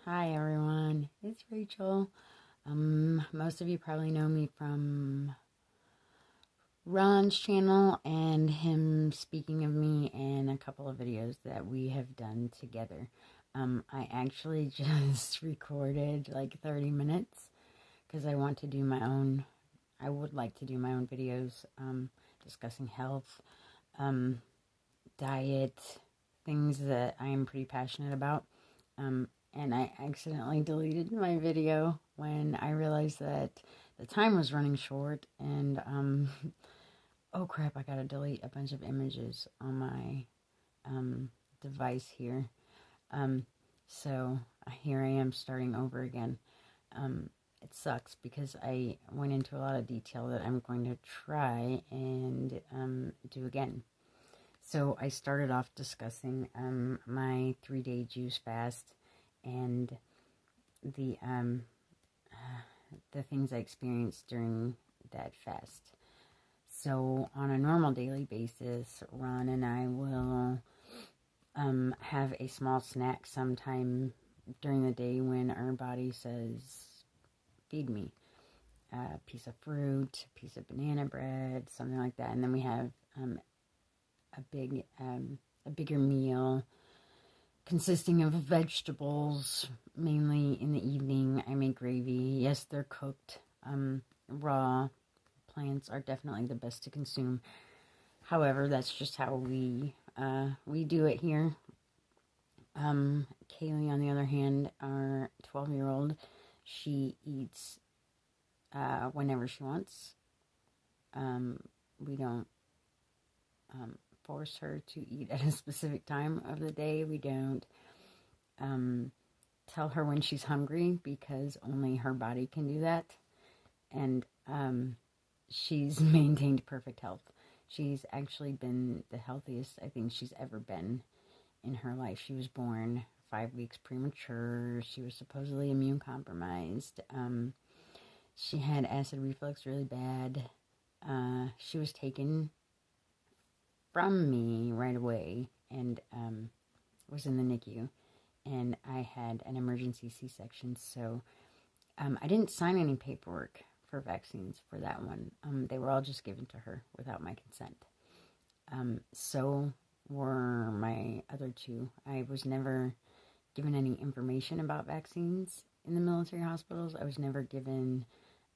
Hi everyone, it's Rachel. Most of you probably know me from Ron's channel and him speaking of me in a couple of videos that we have done together. I actually just recorded like 30 minutes because I want to do my own, I would like to do my own videos discussing health, um, diet, things that I am pretty passionate about. And I accidentally deleted my video when I realized that the time was running short. And oh crap, I gotta delete a bunch of images on my device here. Um, so here I am starting over again. It sucks because I went into a lot of detail that I'm going to try and do again. So I started off discussing my 3-day juice fast and the the things I experienced during that fast. So on a normal daily basis, Ron and I will have a small snack sometime during the day when our body says, feed me. A piece of fruit, a piece of banana bread, something like that. And then we have a bigger meal consisting of vegetables, mainly in the evening. I make gravy. Yes, they're cooked. Raw plants are definitely the best to consume. However, that's just how we do it here. Kaylee, on the other hand, our 12-year-old, she eats whenever she wants. We don't force her to eat at a specific time of the day. We don't tell her when she's hungry because only her body can do that. And she's maintained perfect health. She's actually been the healthiest I think she's ever been in her life. She was born 5 weeks premature. She was supposedly immune compromised. She had acid reflux really bad. She was taken from me right away and was in the NICU. And I had an emergency C-section, so I didn't sign any paperwork for vaccines for that one. They were all just given to her without my consent. So were my other two. I was never given any information about vaccines in the military hospitals. I was never given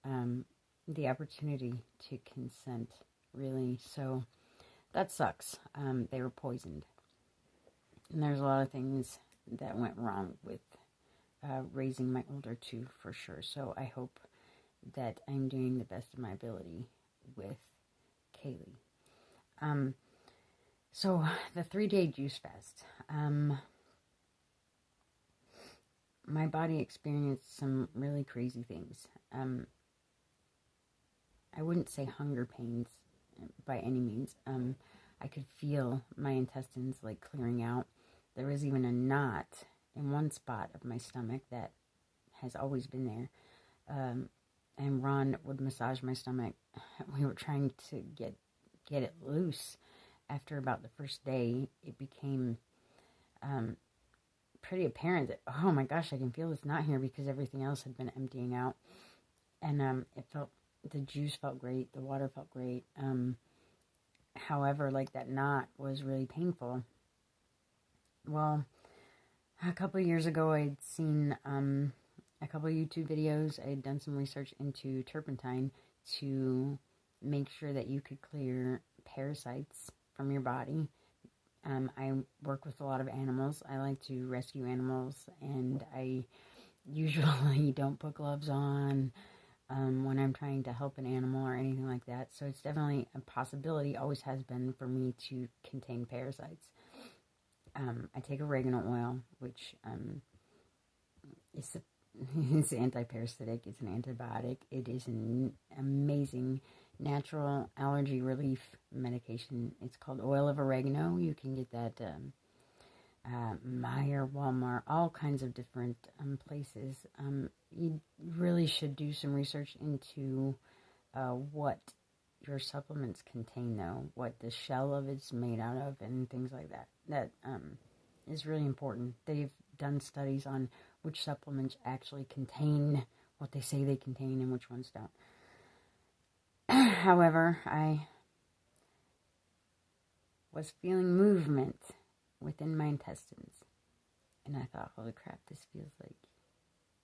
the opportunity to consent, really. So that sucks. They were poisoned. And there's a lot of things that went wrong with raising my older two for sure. So I hope that I'm doing the best of my ability with Kaylee. So the 3-day juice fast. My body experienced some really crazy things. I wouldn't say hunger pains by any means. I could feel my intestines like clearing out. There was even a knot in one spot of my stomach that has always been there. And Ron would massage my stomach. We were trying to get it loose. After about the first day, it became pretty apparent that, oh my gosh, I can feel this knot here because everything else had been emptying out. And the juice felt great. The water felt great. However, like that knot was really painful. Well, a couple of years ago, I'd seen a couple of YouTube videos. I had done some research into turpentine to make sure that you could clear parasites from your body. I work with a lot of animals. I like to rescue animals, and I usually don't put gloves on when I'm trying to help an animal or anything like that. So it's definitely a possibility, always has been, for me to contain parasites. I take oregano oil, which it's anti-parasitic, it's an antibiotic. It is an amazing natural allergy relief medication. It's called oil of oregano. You can get that Meijer, Walmart, all kinds of different places. You really should do some research into what your supplements contain, though, what the shell of it's made out of, and things like that. That is really important. They've done studies on which supplements actually contain what they say they contain and which ones don't. However, I was feeling movement within my intestines. And I thought, holy crap, this feels like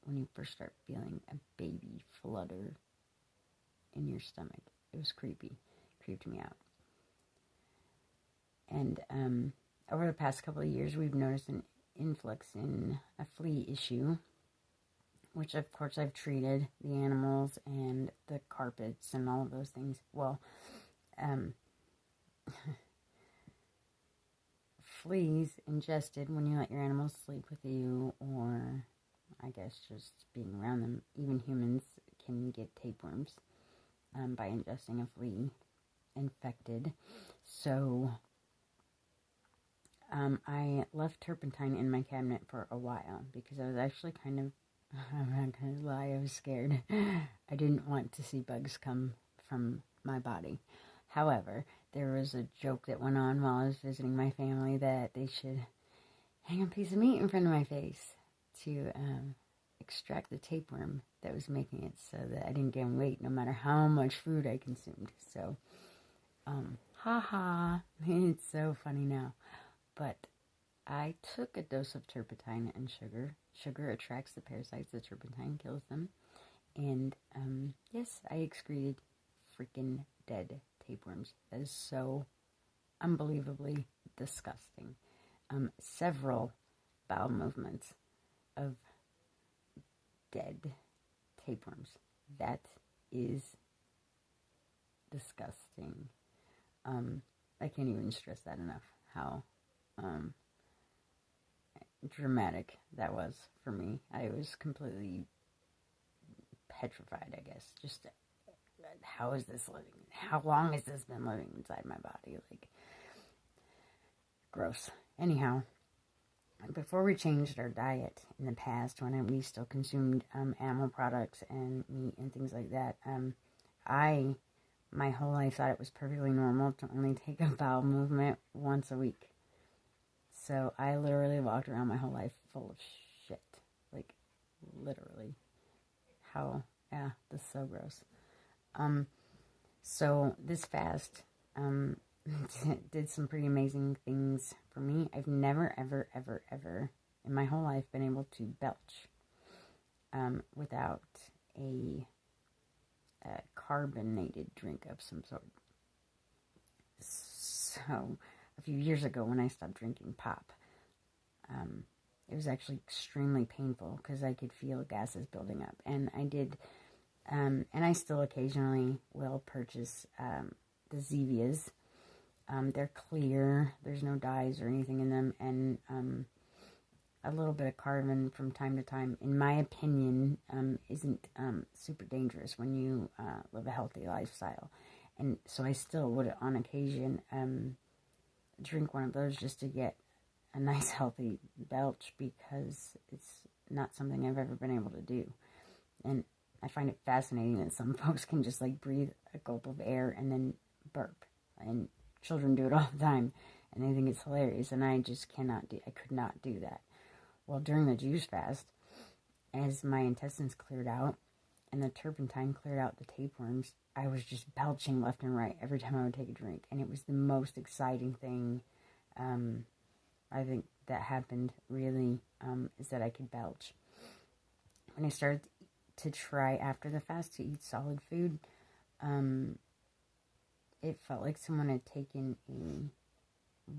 when you first start feeling a baby flutter in your stomach. It was creepy. It creeped me out. And over the past couple of years, we've noticed an influx in a flea issue, which of course I've treated the animals and the carpets and all of those things. Well, fleas ingested when you let your animals sleep with you, or I guess just being around them. Even humans can get tapeworms by ingesting a flea infected. So I left turpentine in my cabinet for a while because I was actually kind of, I'm not going to lie, I was scared. I didn't want to see bugs come from my body. However, there was a joke that went on while I was visiting my family that they should hang a piece of meat in front of my face to extract the tapeworm that was making it so that I didn't gain weight no matter how much food I consumed. So, it's so funny now. But I took a dose of turpentine and sugar. Sugar attracts the parasites, the turpentine kills them. And, yes, I excreted freaking dead tapeworms. That is so unbelievably disgusting. Several bowel movements of dead tapeworms. That is disgusting. I can't even stress that enough, how dramatic that was for me. I was completely petrified, I guess. Just, how is this living? How long has this been living inside my body? Like, gross. Anyhow, before we changed our diet in the past, when we still consumed animal products and meat and things like that, my whole life thought it was perfectly normal to only take a bowel movement once a week. So I literally walked around my whole life full of shit. Like, literally. This is so gross. So this fast did some pretty amazing things for me. I've never, ever, ever, ever in my whole life been able to belch without a carbonated drink of some sort. So a few years ago when I stopped drinking pop, it was actually extremely painful because I could feel gases building up. And I did, and I still occasionally will purchase the Zevias. They're clear, there's no dyes or anything in them, and a little bit of carbon from time to time, in my opinion, isn't super dangerous when you live a healthy lifestyle. And so I still would, on occasion, drink one of those just to get a nice healthy belch, because it's not something I've ever been able to do. And I find it fascinating that some folks can just like breathe a gulp of air and then burp. And children do it all the time, and they think it's hilarious, and I just could not do that. Well, during the juice fast, as my intestines cleared out and the turpentine cleared out the tapeworms, I was just belching left and right every time I would take a drink, and it was the most exciting thing I think that happened, really, is that I could belch. When I started to try after the fast to eat solid food, it felt like someone had taken a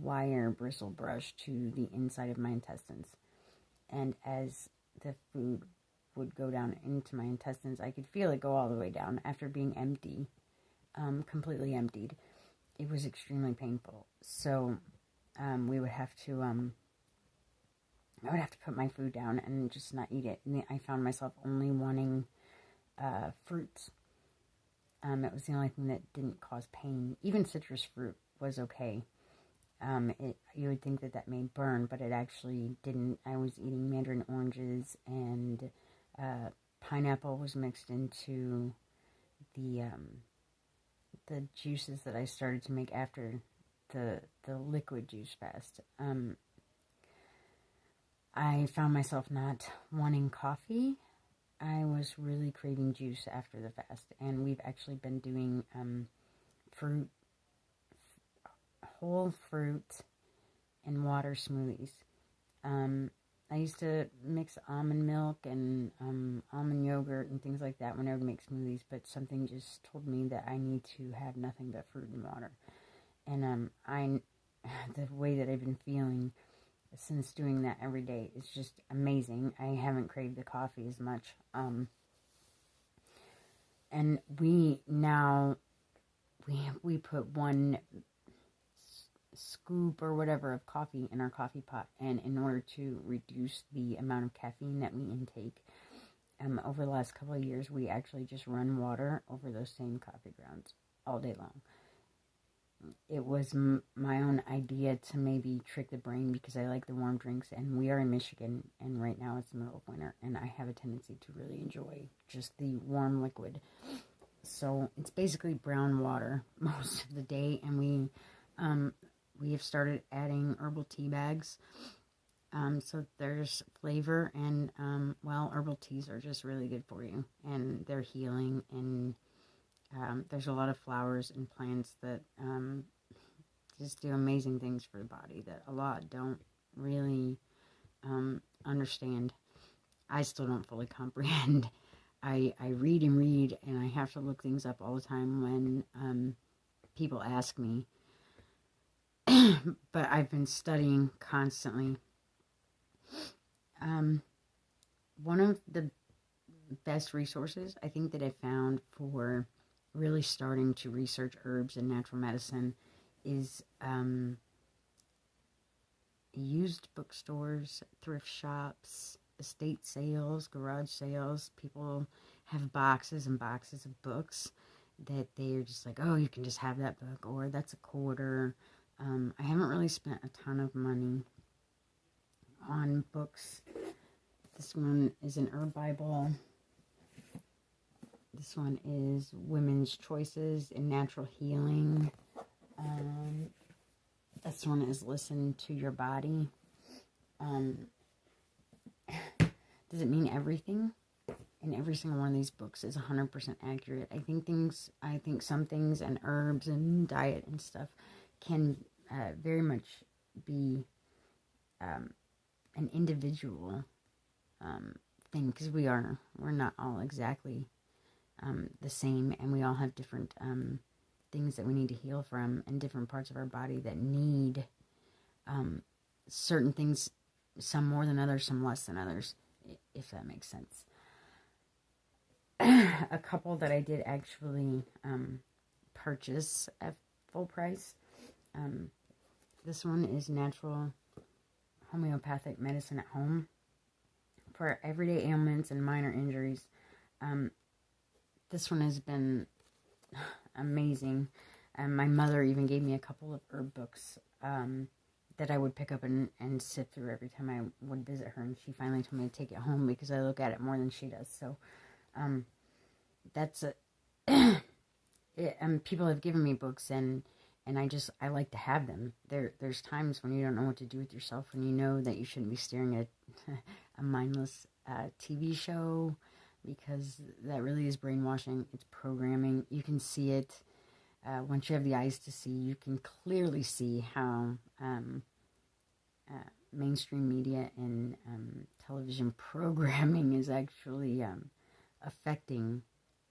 wire bristle brush to the inside of my intestines. And as the food would go down into my intestines, I could feel it go all the way down after being empty, completely emptied. It was extremely painful. So I would have to put my food down and just not eat it. And I found myself only wanting fruits. It was the only thing that didn't cause pain. Even citrus fruit was okay. You would think that may burn, but it actually didn't. I was eating mandarin oranges, and pineapple was mixed into the juices that I started to make after the liquid juice fast. I found myself not wanting coffee. I was really craving juice after the fast, and we've actually been doing fruit, whole fruit, and water smoothies. I used to mix almond milk and almond yogurt and things like that when I would make smoothies, but something just told me that I need to have nothing but fruit and water. And the way that I've been feeling since doing that every day is just amazing. I haven't craved the coffee as much. And we now we put one scoop or whatever of coffee in our coffee pot, and in order to reduce the amount of caffeine that we intake, over the last couple of years we actually just run water over those same coffee grounds all day long. It was my own idea to maybe trick the brain because I like the warm drinks, and we are in Michigan, and right now it's the middle of winter, and I have a tendency to really enjoy just the warm liquid. So it's basically brown water most of the day, and we have started adding herbal tea bags. So there's flavor, and herbal teas are just really good for you, and they're healing, and there's a lot of flowers and plants that just do amazing things for the body that a lot don't really understand. I still don't fully comprehend. I read and read, and I have to look things up all the time when people ask me. But I've been studying constantly. One of the best resources I think that I found for really starting to research herbs and natural medicine is used bookstores, thrift shops, estate sales, garage sales. People have boxes and boxes of books that they're just like, oh, you can just have that book, or that's a quarter. I haven't really spent a ton of money on books. This one is an herb Bible. This one is Women's Choices in Natural Healing. This one is Listen to Your Body. Does it mean everything? And every single one of these books is 100% accurate. I think some things and herbs and diet and stuff can very much be an individual thing, because we're not all exactly the same, and we all have different things that we need to heal from, and different parts of our body that need certain things, some more than others, some less than others, if that makes sense. A couple that I did actually purchase at full price. This one is Natural Homeopathic Medicine at Home for everyday ailments and minor injuries. This one has been amazing. My mother even gave me a couple of herb books that I would pick up and sift through every time I would visit her, and she finally told me to take it home because I look at it more than she does. So that's people have given me books, and I like to have them. There's times when you don't know what to do with yourself, and you know that you shouldn't be staring at a mindless TV show, because that really is brainwashing. It's programming. You can see it. Once you have the eyes to see, you can clearly see how mainstream media and television programming is actually affecting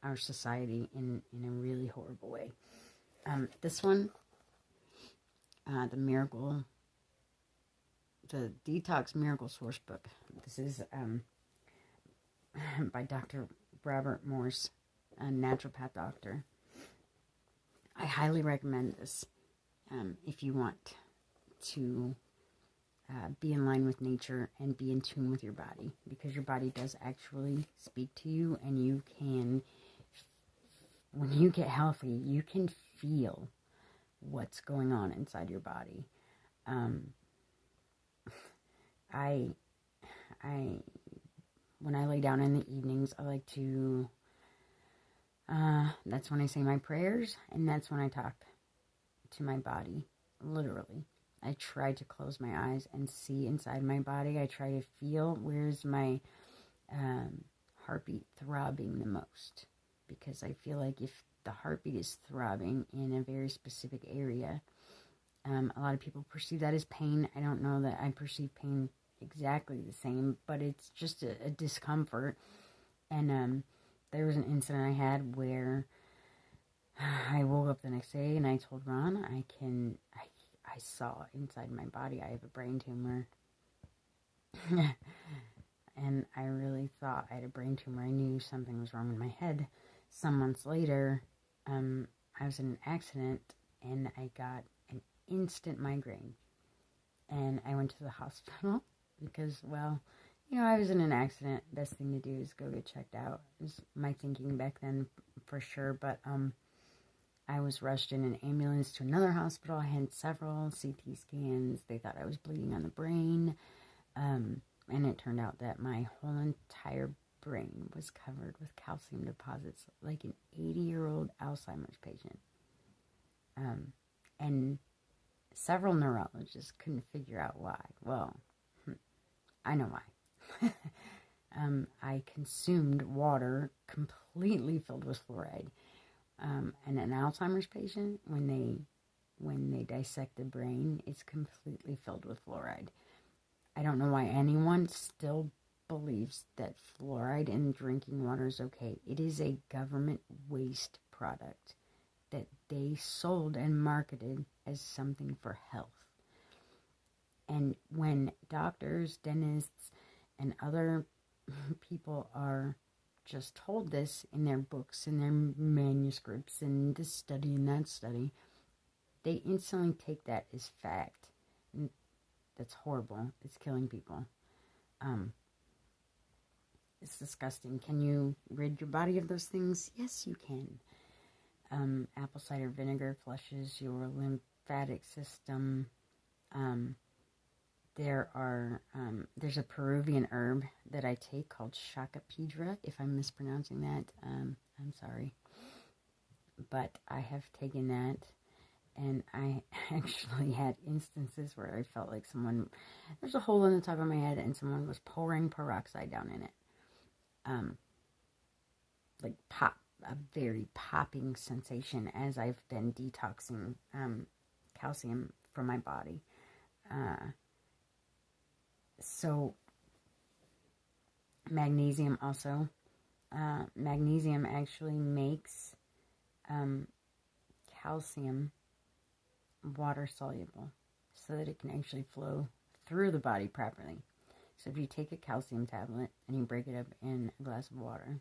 our society in a really horrible way. This one, the Detox Miracle Source book. This is by Dr. Robert Morse, a naturopath doctor. I highly recommend this if you want to be in line with nature and be in tune with your body, because your body does actually speak to you, and you can, when you get healthy, you can feel what's going on inside your body. When I lay down in the evenings, I like to, that's when I say my prayers, and that's when I talk to my body, literally. I try to close my eyes and see inside my body. I try to feel where's my heartbeat throbbing the most, because I feel like if the heartbeat is throbbing in a very specific area, a lot of people perceive that as pain. I don't know that I perceive pain exactly the same, but it's just a discomfort. And there was an incident I had where I woke up the next day and I told Ron, I saw inside my body I have a brain tumor. And I really thought I had a brain tumor. I knew something was wrong in my head. Some months later, I was in an accident and I got an instant migraine. And I went to the hospital because, well, I was in an accident. Best thing to do is go get checked out. It was my thinking back then for sure. But I was rushed in an ambulance to another hospital. I had several CT scans. They thought I was bleeding on the brain. And it turned out that my whole entire brain was covered with calcium deposits, like an 80-year-old Alzheimer's patient. And several neurologists couldn't figure out why. Well, I know why. I consumed water completely filled with fluoride. And an Alzheimer's patient, when they dissect the brain, it's completely filled with fluoride. I don't know why anyone still believes that fluoride in drinking water is okay. It is a government waste product that they sold and marketed as something for health. And when doctors, dentists, and other people are just told this in their books, in their manuscripts, and this study and that study, they instantly take that as fact. And that's horrible. It's killing people. It's disgusting. Can you rid your body of those things? Yes, you can. Apple cider vinegar flushes your lymphatic system. There's a Peruvian herb that I take called Shakapidra. If I'm mispronouncing that, I'm sorry. But I have taken that, and I actually had instances where I felt like there's a hole in the top of my head and someone was pouring peroxide down in it. Like pop, a very popping sensation as I've been detoxing calcium from my body. So magnesium also. Magnesium actually makes calcium water soluble so that it can actually flow through the body properly. So if you take a calcium tablet and you break it up in a glass of water,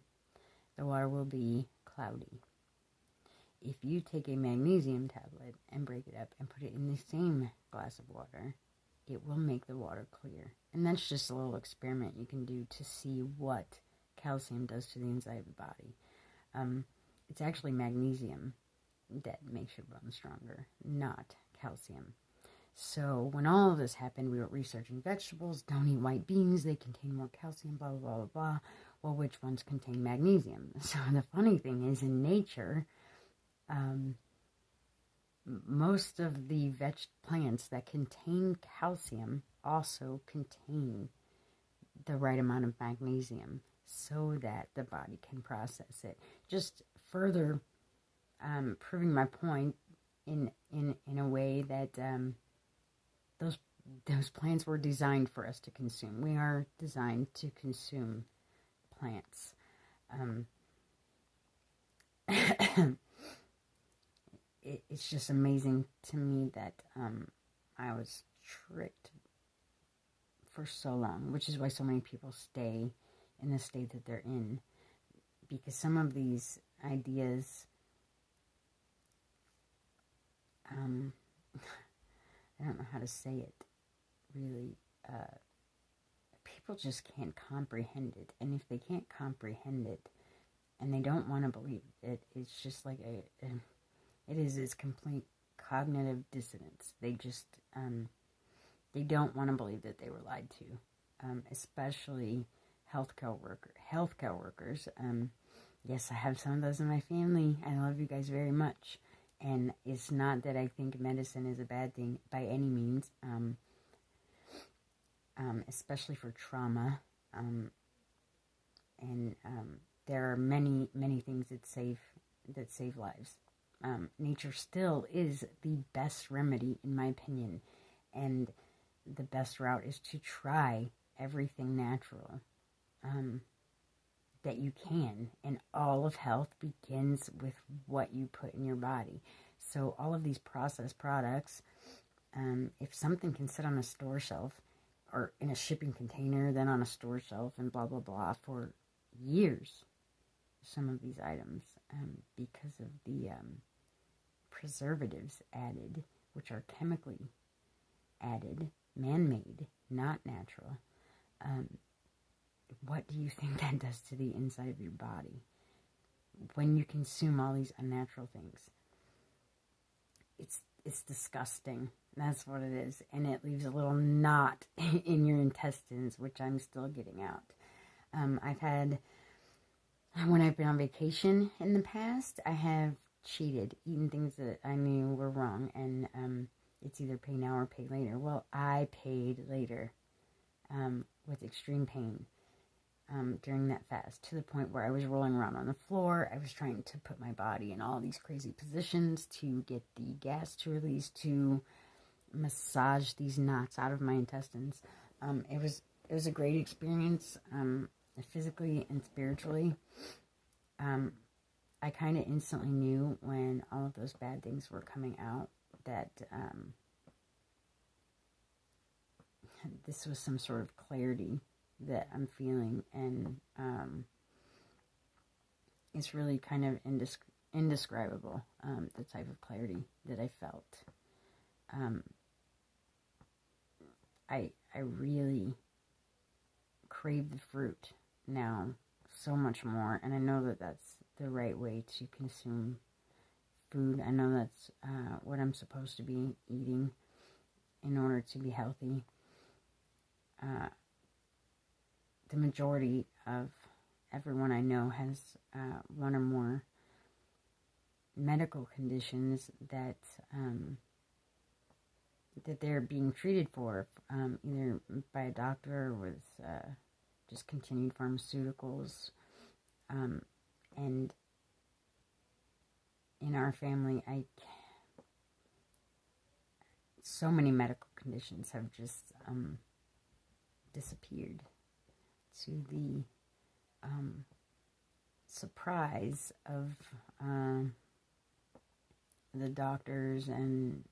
the water will be cloudy. If you take a magnesium tablet and break it up and put it in the same glass of water, it will make the water clear. And that's just a little experiment you can do to see what calcium does to the inside of the body. It's actually magnesium that makes your bones stronger, not calcium. So when all of this happened, we were researching vegetables. Don't eat white beans. They contain more calcium, blah, blah, blah, blah, blah. Well, which ones contain magnesium? So the funny thing is, in nature, most of the plants that contain calcium also contain the right amount of magnesium so that the body can process it. Just further proving my point in a way that those plants were designed for us to consume. We are designed to consume plants. It's just amazing to me that I was tricked for so long, which is why so many people stay in the state that they're in, because some of these ideas, I don't know how to say it, really, people just can't comprehend it, and if they can't comprehend it, and they don't want to believe it, it's just like it's complete cognitive dissonance. They just, they don't want to believe that they were lied to, especially healthcare workers. Yes, I have some of those in my family. I love you guys very much. And it's not that I think medicine is a bad thing by any means, especially for trauma. And there are many, many things that save lives. Nature still is the best remedy, in my opinion, and the best route is to try everything natural that you can. And all of health begins with what you put in your body. So all of these processed products, if something can sit on a store shelf or in a shipping container, then on a store shelf and blah, blah, blah for years, some of these items, because of the preservatives added, which are chemically added, man-made, not natural. What do you think that does to the inside of your body when you consume all these unnatural things? It's disgusting. That's what it is. And it leaves a little knot in your intestines, which I'm still getting out. I've had, when I've been on vacation in the past, I have cheated, eaten things that I knew were wrong, and it's either pay now or pay later. Well, I paid later with extreme pain during that fast, to the point where I was rolling around on the floor. I was trying to put my body in all these crazy positions to get the gas to release, to massage these knots out of my intestines. It was a great experience, physically and spiritually. I kind of instantly knew when all of those bad things were coming out that this was some sort of clarity that I'm feeling, and it's really kind of indescribable, the type of clarity that I felt. I really crave the fruit now so much more, and I know that that's the right way to consume food. I know that's what I'm supposed to be eating in order to be healthy. The majority of everyone I know has one or more medical conditions that they're being treated for, either by a doctor or with just continued pharmaceuticals. And in our family, so many medical conditions have just disappeared, to the surprise of the doctors and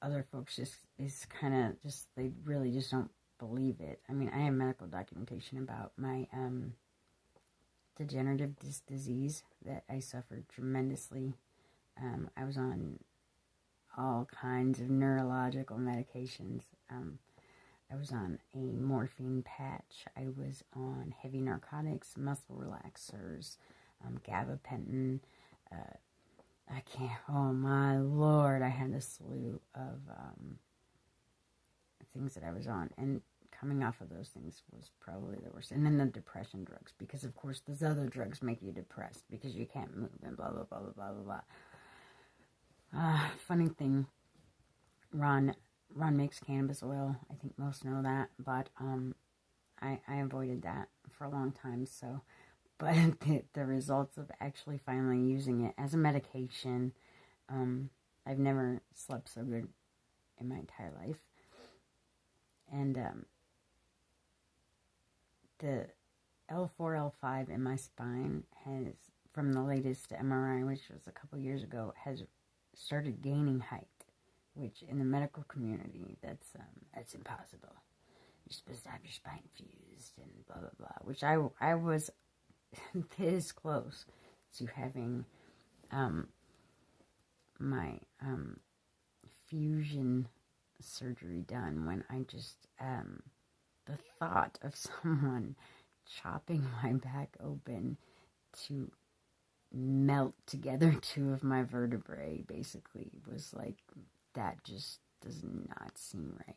other folks. Just is kind of just, they really just don't believe it. I mean, I have medical documentation about my degenerative disc disease that I suffered tremendously. I was on all kinds of neurological medications. I was on a morphine patch. I was on heavy narcotics, muscle relaxers, gabapentin. Oh my Lord, I had a slew of things that I was on. And coming off of those things was probably the worst. And then the depression drugs, because of course those other drugs make you depressed because you can't move and blah, blah, blah, blah, blah, blah, blah. Funny thing, Ron makes cannabis oil. I think most know that, but I avoided that for a long time. So, but the results of actually finally using it as a medication, I've never slept so good in my entire life. And the L4, L5 in my spine has, from the latest MRI, which was a couple years ago, has started gaining height. Which in the medical community, that's impossible. You're supposed to have your spine fused and blah, blah, blah. Which I was this close to having my fusion surgery done, when I just, the thought of someone chopping my back open to melt together two of my vertebrae, basically, was like, that just does not seem right.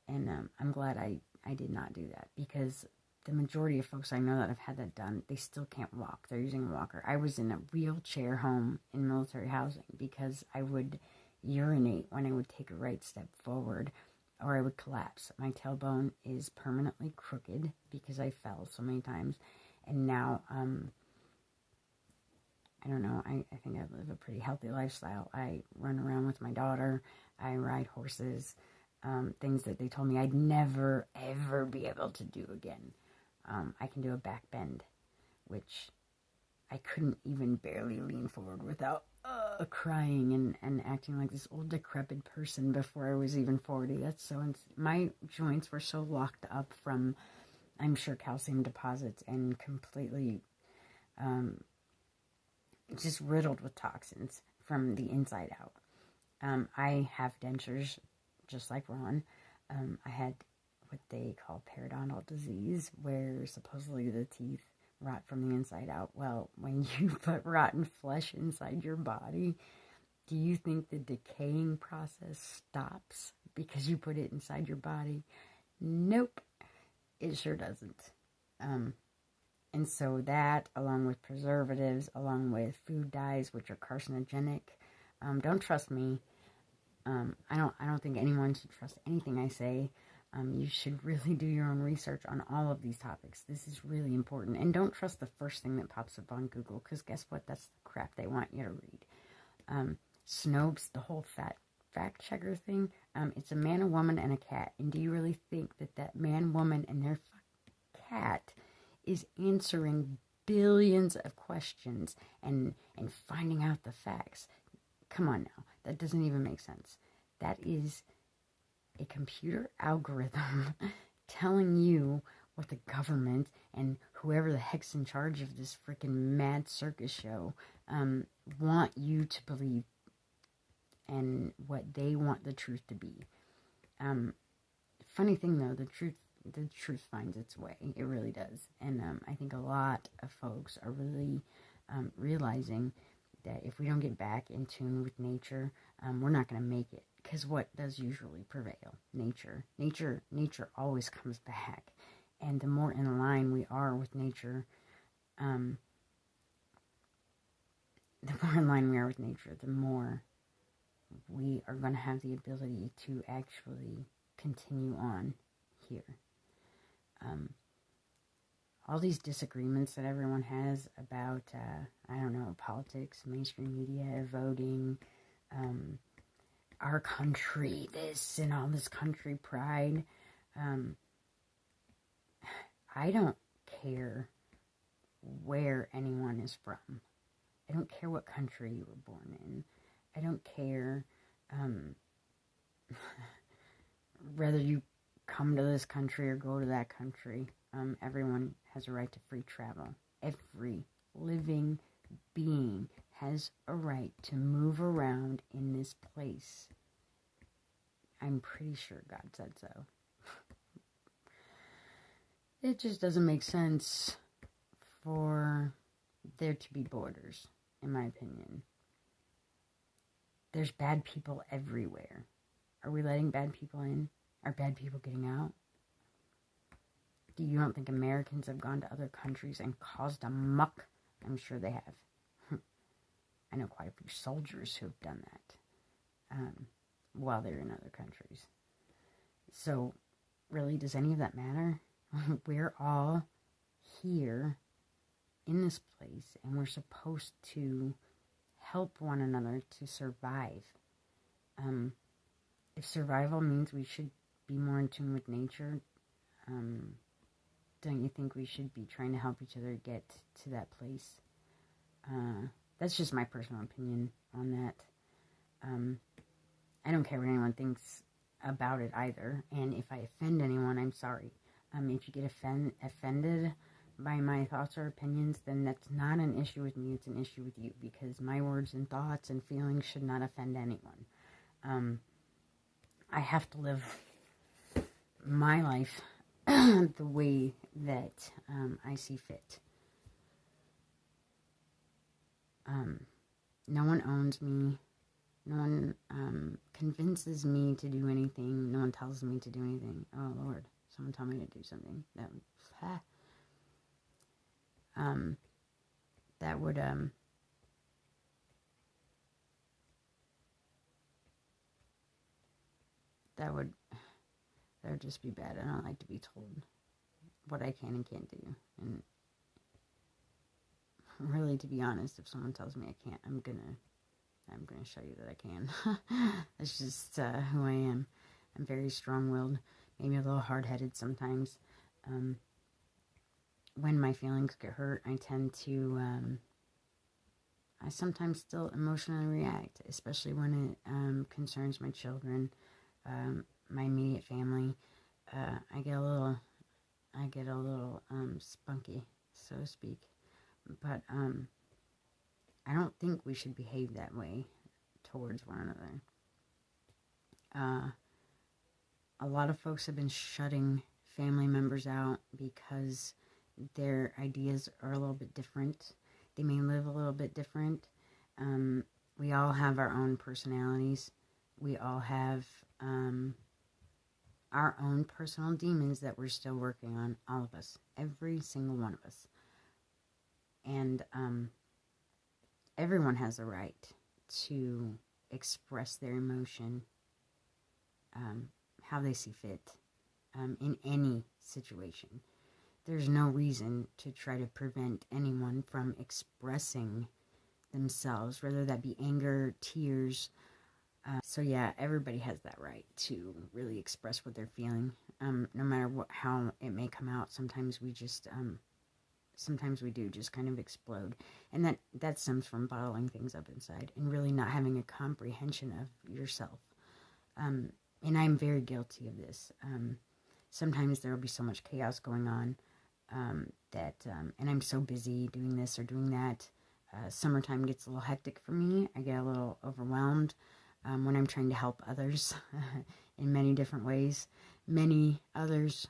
And I'm glad I did not do that, because the majority of folks I know that have had that done, they still can't walk. They're using a walker. I was in a wheelchair home in military housing because I would urinate when I would take a right step forward, or I would collapse. My tailbone is permanently crooked because I fell so many times. And now, I don't know, I think I live a pretty healthy lifestyle. I run around with my daughter. I ride horses, things that they told me I'd never, ever be able to do again. I can do a back bend, which I couldn't even barely lean forward without crying and acting like this old decrepit person before I was even 40. That's so my joints were so locked up from, I'm sure, calcium deposits and completely just riddled with toxins from the inside out. I have dentures just like Ron. I had what they call periodontal disease, where supposedly the teeth rot from the inside out. Well, when you put rotten flesh inside your body, do you think the decaying process stops because you put it inside your body? Nope, it sure doesn't. And so that, along with preservatives, along with food dyes, which are carcinogenic, don't trust me. I don't think anyone should trust anything I say. You should really do your own research on all of these topics. This is really important. And don't trust the first thing that pops up on Google, because guess what? That's the crap they want you to read. Snopes, the whole fact checker thing, it's a man, a woman, and a cat. And do you really think that man, woman, and their cat is answering billions of questions and finding out the facts? Come on now. That doesn't even make sense. That is a computer algorithm telling you what the government and whoever the heck's in charge of this freaking mad circus show want you to believe, and what they want the truth to be. Funny thing though, the truth finds its way. It really does. And I think a lot of folks are really realizing that if we don't get back in tune with nature, we're not going to make it. Because what does usually prevail? Nature. Nature always comes back. And the more in line we are with nature, the more we are going to have the ability to actually continue on here. All these disagreements that everyone has about, politics, mainstream media, voting, our country, this and all this country pride. I don't care where anyone is from. I don't care what country you were born in. I don't care whether you come to this country or go to that country. Everyone has a right to free travel. Every living being has a right to move around in this place. I'm pretty sure God said so. It just doesn't make sense for there to be borders, in my opinion. There's bad people everywhere. Are we letting bad people in? Are bad people getting out? Do you don't think Americans have gone to other countries and caused a muck? I'm sure they have. I know quite a few soldiers who have done that while they're in other countries. So, really, does any of that matter? We're all here in this place, and we're supposed to help one another to survive. If survival means we should be more in tune with nature, don't you think we should be trying to help each other get to that place? That's just my personal opinion on that. I don't care what anyone thinks about it either, and if I offend anyone, I'm sorry. If you get offended by my thoughts or opinions, then that's not an issue with me, it's an issue with you, because my words and thoughts and feelings should not offend anyone. I have to live my life the way that I see fit. No one owns me. No one convinces me to do anything. No one tells me to do anything. Oh, Lord. Someone tell me to do something. that would that would just be bad. I don't like to be told what I can and can't do. And really, to be honest, if someone tells me I can't, I'm gonna show you that I can. That's just who I am. I'm very strong-willed, maybe a little hard-headed sometimes. When my feelings get hurt, I tend to, I sometimes still emotionally react, especially when it concerns my children, my immediate family. I get a little spunky, so to speak. But I don't think we should behave that way towards one another. A lot of folks have been shutting family members out because their ideas are a little bit different. They may live a little bit different. We all have our own personalities. We all have our own personal demons that we're still working on, all of us, every single one of us. And everyone has a right to express their emotion how they see fit in any situation. There's no reason to try to prevent anyone from expressing themselves, whether that be anger, tears. So yeah, everybody has that right to really express what they're feeling, no matter how it may come out. Sometimes we just do just kind of explode, and that stems from bottling things up inside and really not having a comprehension of yourself. And I'm very guilty of this. Sometimes there will be so much chaos going on and I'm so busy doing this or doing that. Summertime gets a little hectic for me. I get a little overwhelmed when I'm trying to help others in many different ways. Many others,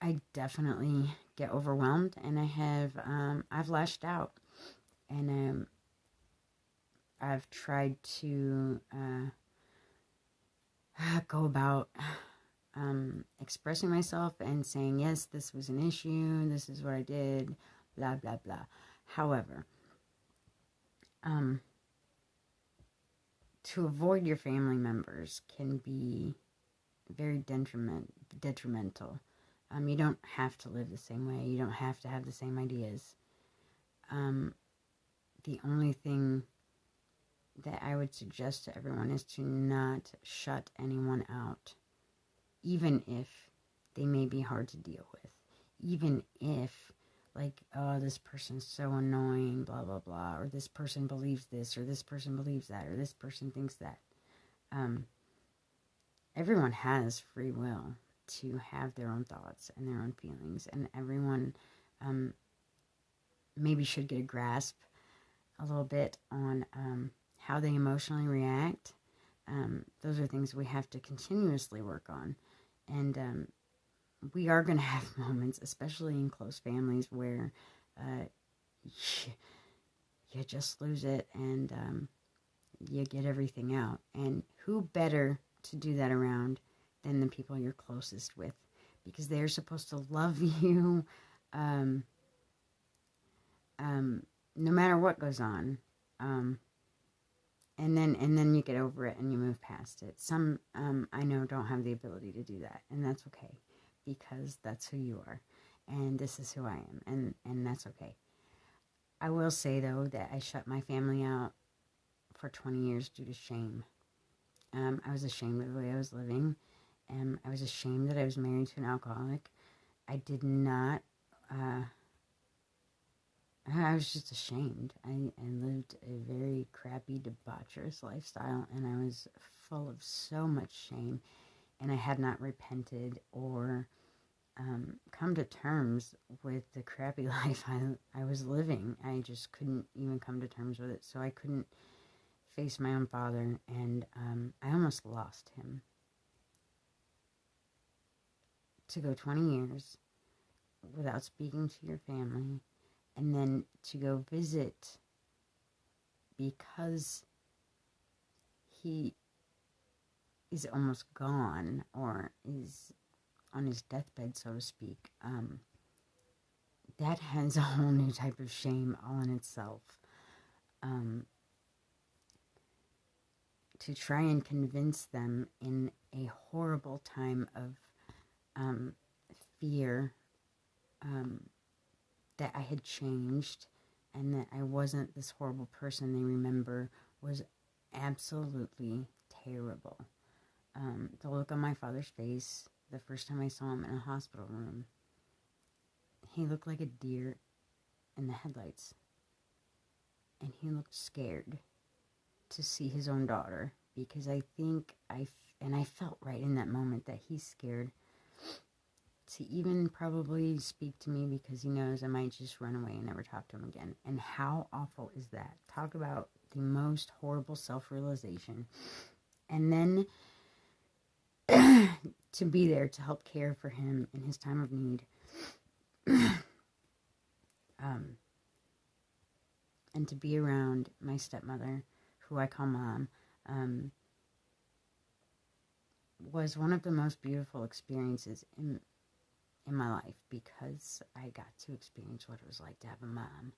I definitely get overwhelmed, and I've lashed out, and I've tried to go about expressing myself and saying, yes, this was an issue, this is what I did, blah, blah, blah. However, to avoid your family members can be very detrimental. You don't have to live the same way. You don't have to have the same ideas. The only thing that I would suggest to everyone is to not shut anyone out, even if they may be hard to deal with. Even if, like, oh, this person's so annoying, blah, blah, blah, or this person believes this, or this person believes that, or this person thinks that. Everyone has free will to have their own thoughts and their own feelings, and everyone maybe should get a grasp a little bit on how they emotionally react. Those are things we have to continuously work on, and we are going to have moments, especially in close families, where you just lose it and you get everything out. And who better to do that around than the people you're closest with, because they're supposed to love you no matter what goes on. And then you get over it and you move past it. Some I know don't have the ability to do that, and that's okay, because that's who you are, and this is who I am, and that's okay. I will say, though, that I shut my family out for 20 years due to shame. I was ashamed of the way I was living, and I was ashamed that I was married to an alcoholic. I did not, I was just ashamed. I lived a very crappy, debaucherous lifestyle, and I was full of so much shame, and I had not repented or come to terms with the crappy life I was living. I just couldn't even come to terms with it, so I couldn't face my own father, and I almost lost him. To go 20 years without speaking to your family, and then to go visit because he is almost gone or is on his deathbed, so to speak, that has a whole new type of shame all in itself. To try and convince them in a horrible time of fear that I had changed and that I wasn't this horrible person they remember was absolutely terrible. The look on my father's face the first time I saw him in a hospital room, he looked like a deer in the headlights. And he looked scared to see his own daughter, because I think I felt right in that moment that he's scared to even probably speak to me, because he knows I might just run away and never talk to him again. And how awful is that? Talk about the most horrible self-realization. And then to be there to help care for him in his time of need. And to be around my stepmother, who I call Mom, was one of the most beautiful experiences in my life, because I got to experience what it was like to have a mom.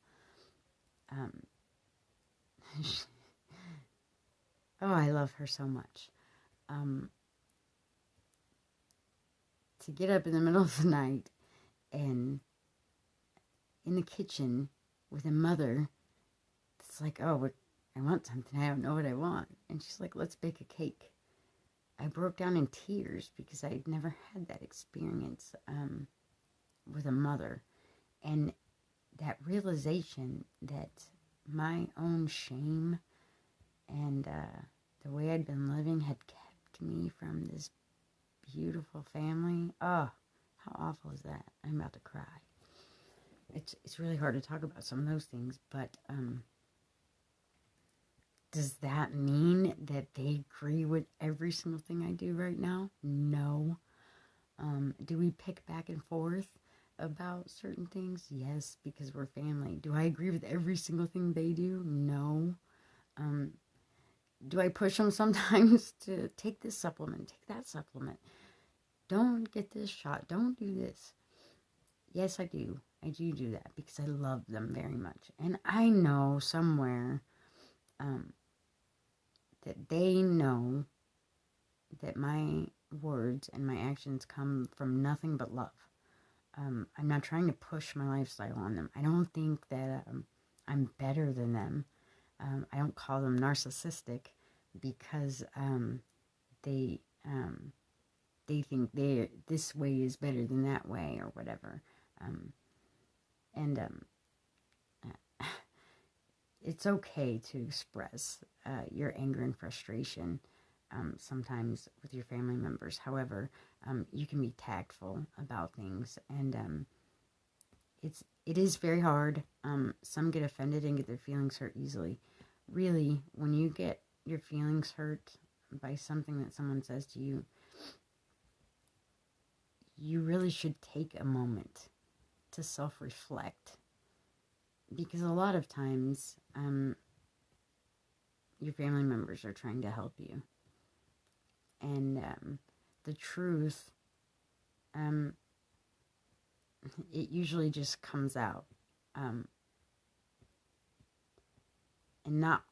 Oh, I love her so much. To get up in the middle of the night and in the kitchen with a mother, it's like, oh, I want something, I don't know what I want. And she's like, let's bake a cake. I broke down in tears because I'd never had that experience with a mother. And that realization that my own shame and the way I'd been living had kept me from this beautiful family. Oh, how awful is that? I'm about to cry. It's really hard to talk about some of those things, but does that mean that they agree with every single thing I do right now? No. Do we pick back and forth about certain things? Yes, because we're family. Do I agree with every single thing they do? No. Do I push them sometimes to take this supplement, take that supplement? Don't get this shot. Don't do this. Yes, I do. I do that because I love them very much. And I know somewhere that they know that my words and my actions come from nothing but love. I'm not trying to push my lifestyle on them. I don't think that I'm better than them. I don't call them narcissistic because they think this way is better than that way or whatever. It's okay to express your anger and frustration sometimes with your family members. However, you can be tactful about things, and it is very hard. Some get offended and get their feelings hurt easily. Really, when you get your feelings hurt by something that someone says to you, you really should take a moment to self-reflect, because a lot of times your family members are trying to help you, and the truth, it usually just comes out, and not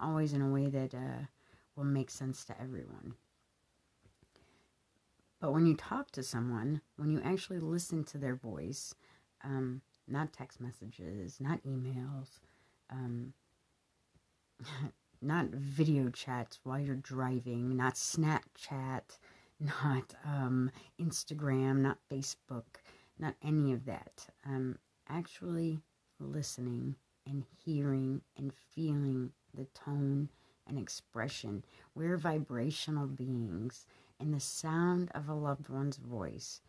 always in a way that will make sense to everyone. But when you talk to someone, when you actually listen to their voice, not text messages, not emails, not video chats while you're driving, not Snapchat, not Instagram, not Facebook, not any of that. Actually listening and hearing and feeling the tone and expression. We're vibrational beings, and the sound of a loved one's voice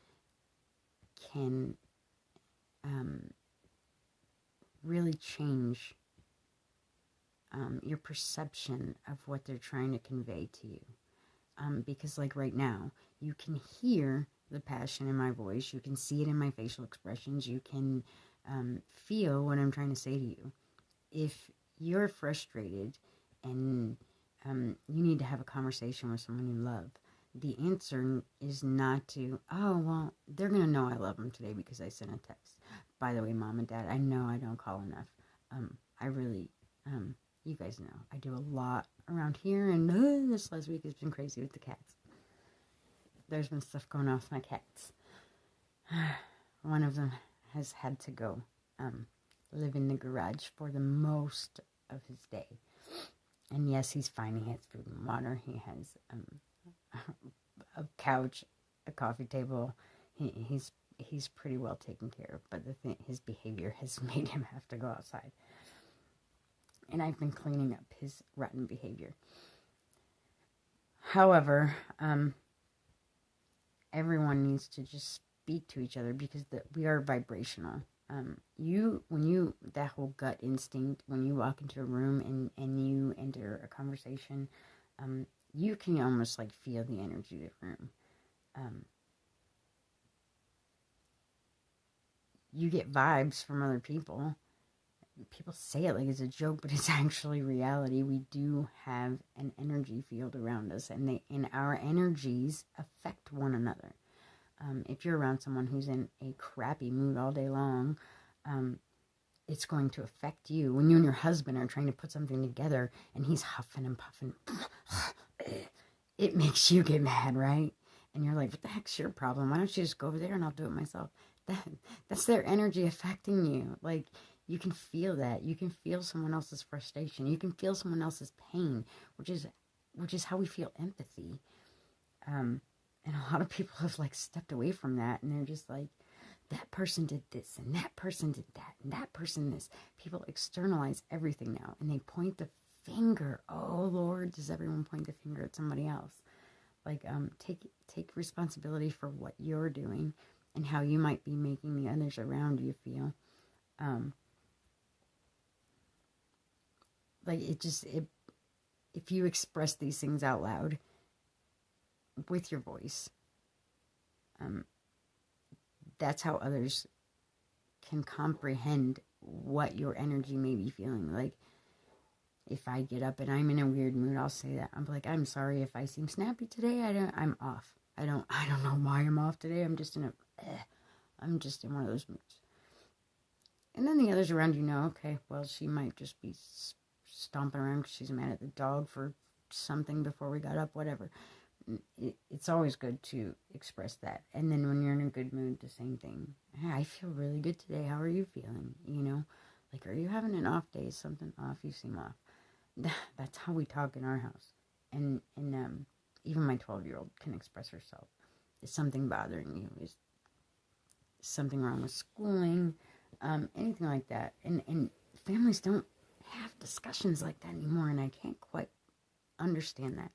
can really change your perception of what they're trying to convey to you. Because like right now, you can hear the passion in my voice, you can see it in my facial expressions, you can feel what I'm trying to say to you. If you're frustrated and you need to have a conversation with someone you love, the answer is not to, oh, well, they're going to know I love them today because I sent a text. By the way, Mom and Dad, I know I don't call enough. I really, you guys know, I do a lot around here, and this last week has been crazy with the cats. There's been stuff going on with my cats. One of them has had to go live in the garage for the most of his day. And yes, he's fine. He has food and water. He has a couch, a coffee table. He's pretty well taken care of. But his behavior has made him have to go outside. And I've been cleaning up his rotten behavior. However, everyone needs to just speak to each other because we are vibrational. That whole gut instinct, when you walk into a room and you enter a conversation, you can almost like feel the energy of the room. You get vibes from other people. People say it like it's a joke, but it's actually reality. We do have an energy field around us, and our energies affect one another. If you're around someone who's in a crappy mood all day long, it's going to affect you. When you and your husband are trying to put something together and he's huffing and puffing, it makes you get mad, right? And you're like, what the heck's your problem? Why don't you just go over there and I'll do it myself? That's their energy affecting you. Like, you can feel that. You can feel someone else's frustration. You can feel someone else's pain, which is how we feel empathy. And a lot of people have like stepped away from that, and they're just like, that person did this, and that person did that, and that person this. People externalize everything now, and they point the finger. Oh Lord, does everyone point the finger at somebody else? Like, take responsibility for what you're doing and how you might be making the others around you feel. If you express these things out loud with your voice, that's how others can comprehend what your energy may be feeling. Like, if I get up and I'm in a weird mood, I'll say that. I'm like, I'm sorry if I seem snappy today. I'm off. I don't know why I'm off today. I'm just in one of those moods. And then the others around you know, okay, well, she might just be stomping around because she's mad at the dog for something before we got up, whatever. It's always good to express that. And then when you're in a good mood, the same thing. Hey, I feel really good today. How are you feeling? You know, like, are you having an off day? Is something off? You seem off. That's how we talk in our house. And even my 12-year-old can express herself. Is something bothering you? Is something wrong with schooling? Anything like that. And families don't have discussions like that anymore, and I can't quite understand that.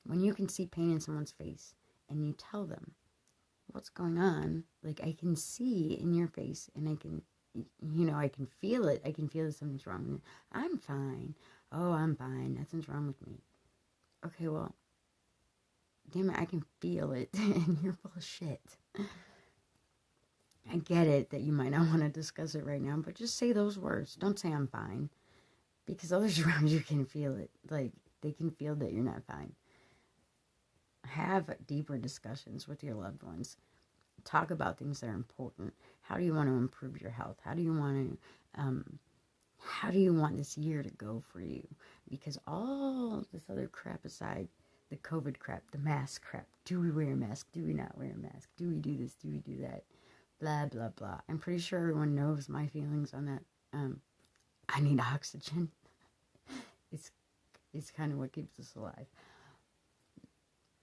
When you can see pain in someone's face and you tell them what's going on, like, I can see in your face and I can feel it. I can feel that something's wrong. I'm fine. Oh, I'm fine. Nothing's wrong with me. Okay, well, damn it, I can feel it and you're full of shit. I get it that you might not want to discuss it right now, but just say those words. Don't say I'm fine, because others around you can feel it. Like, they can feel that you're not fine. Have deeper discussions with your loved ones. Talk about things that are important. How do you want to improve your health? How do you want this year to go for you? Because all this other crap aside, the COVID crap, the mask crap, do we wear a mask? Do we not wear a mask? Do we do this? Do we do that? Blah, blah, blah. I'm pretty sure everyone knows my feelings on that. I need oxygen. It's kind of what keeps us alive.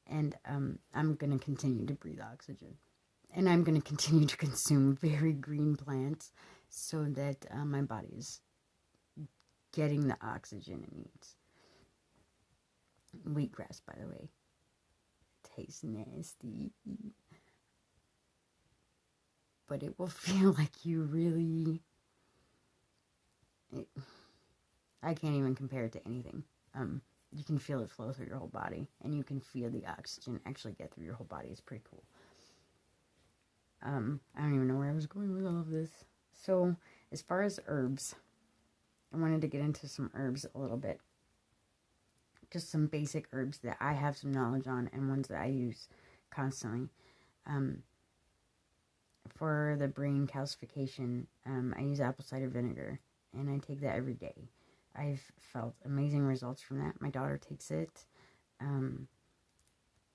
And I'm going to continue to breathe oxygen. And I'm going to continue to consume very green plants so that my body is getting the oxygen it needs. Wheatgrass, by the way, tastes nasty. But it will feel like you really... I can't even compare it to anything. You can feel it flow through your whole body, and you can feel the oxygen actually get through your whole body. It's pretty cool. I don't even know where I was going with all of this. So, as far as herbs, I wanted to get into some herbs a little bit. just some basic herbs that I have some knowledge on and ones that I use constantly. For the brain calcification, I use apple cider vinegar, and I take that every day. I've felt amazing results from that. My daughter takes it.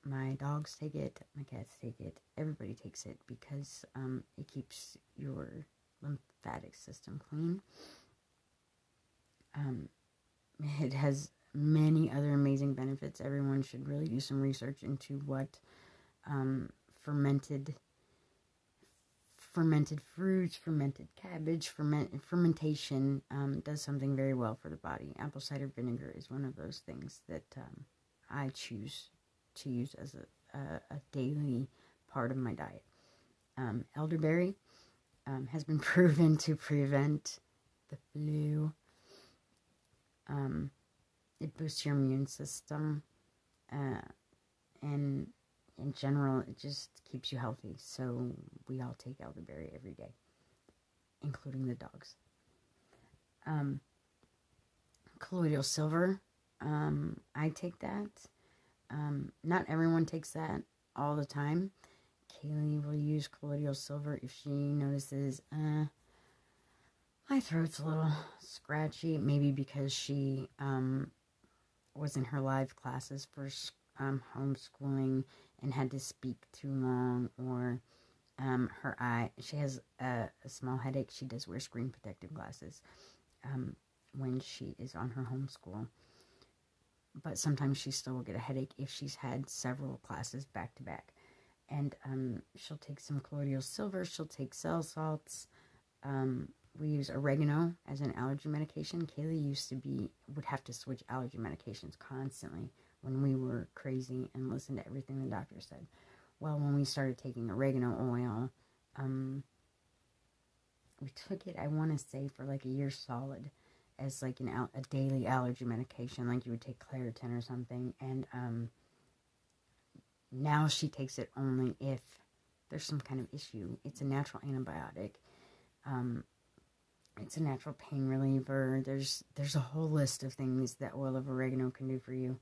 My dogs take it. My cats take it. Everybody takes it because it keeps your lymphatic system clean. It has many other amazing benefits. Everyone should really do some research into what fermented fruits, fermented cabbage, fermentation does something very well for the body. Apple cider vinegar is one of those things that I choose to use as a daily part of my diet. Elderberry has been proven to prevent the flu. It boosts your immune system, and in general, it just keeps you healthy. So we all take elderberry every day, including the dogs. Colloidal silver, I take that. Not everyone takes that all the time. Kaylee will use colloidal silver if she notices, my throat's a little scratchy, maybe because she was in her live classes for homeschooling and had to speak too long, or her eye, she has a small headache. She does wear screen protective glasses when she is on her homeschool, but sometimes she still will get a headache if she's had several classes back to back. And she'll take some colloidal silver, she'll take cell salts. We use oregano as an allergy medication. Kaylee would have to switch allergy medications constantly when we were crazy and listened to everything the doctor said. Well, when we started taking oregano oil, we took it, I want to say, for like a year solid as like a daily allergy medication, like you would take Claritin or something. And now she takes it only if there's some kind of issue. It's a natural antibiotic. It's a natural pain reliever. There's a whole list of things that oil of oregano can do for you.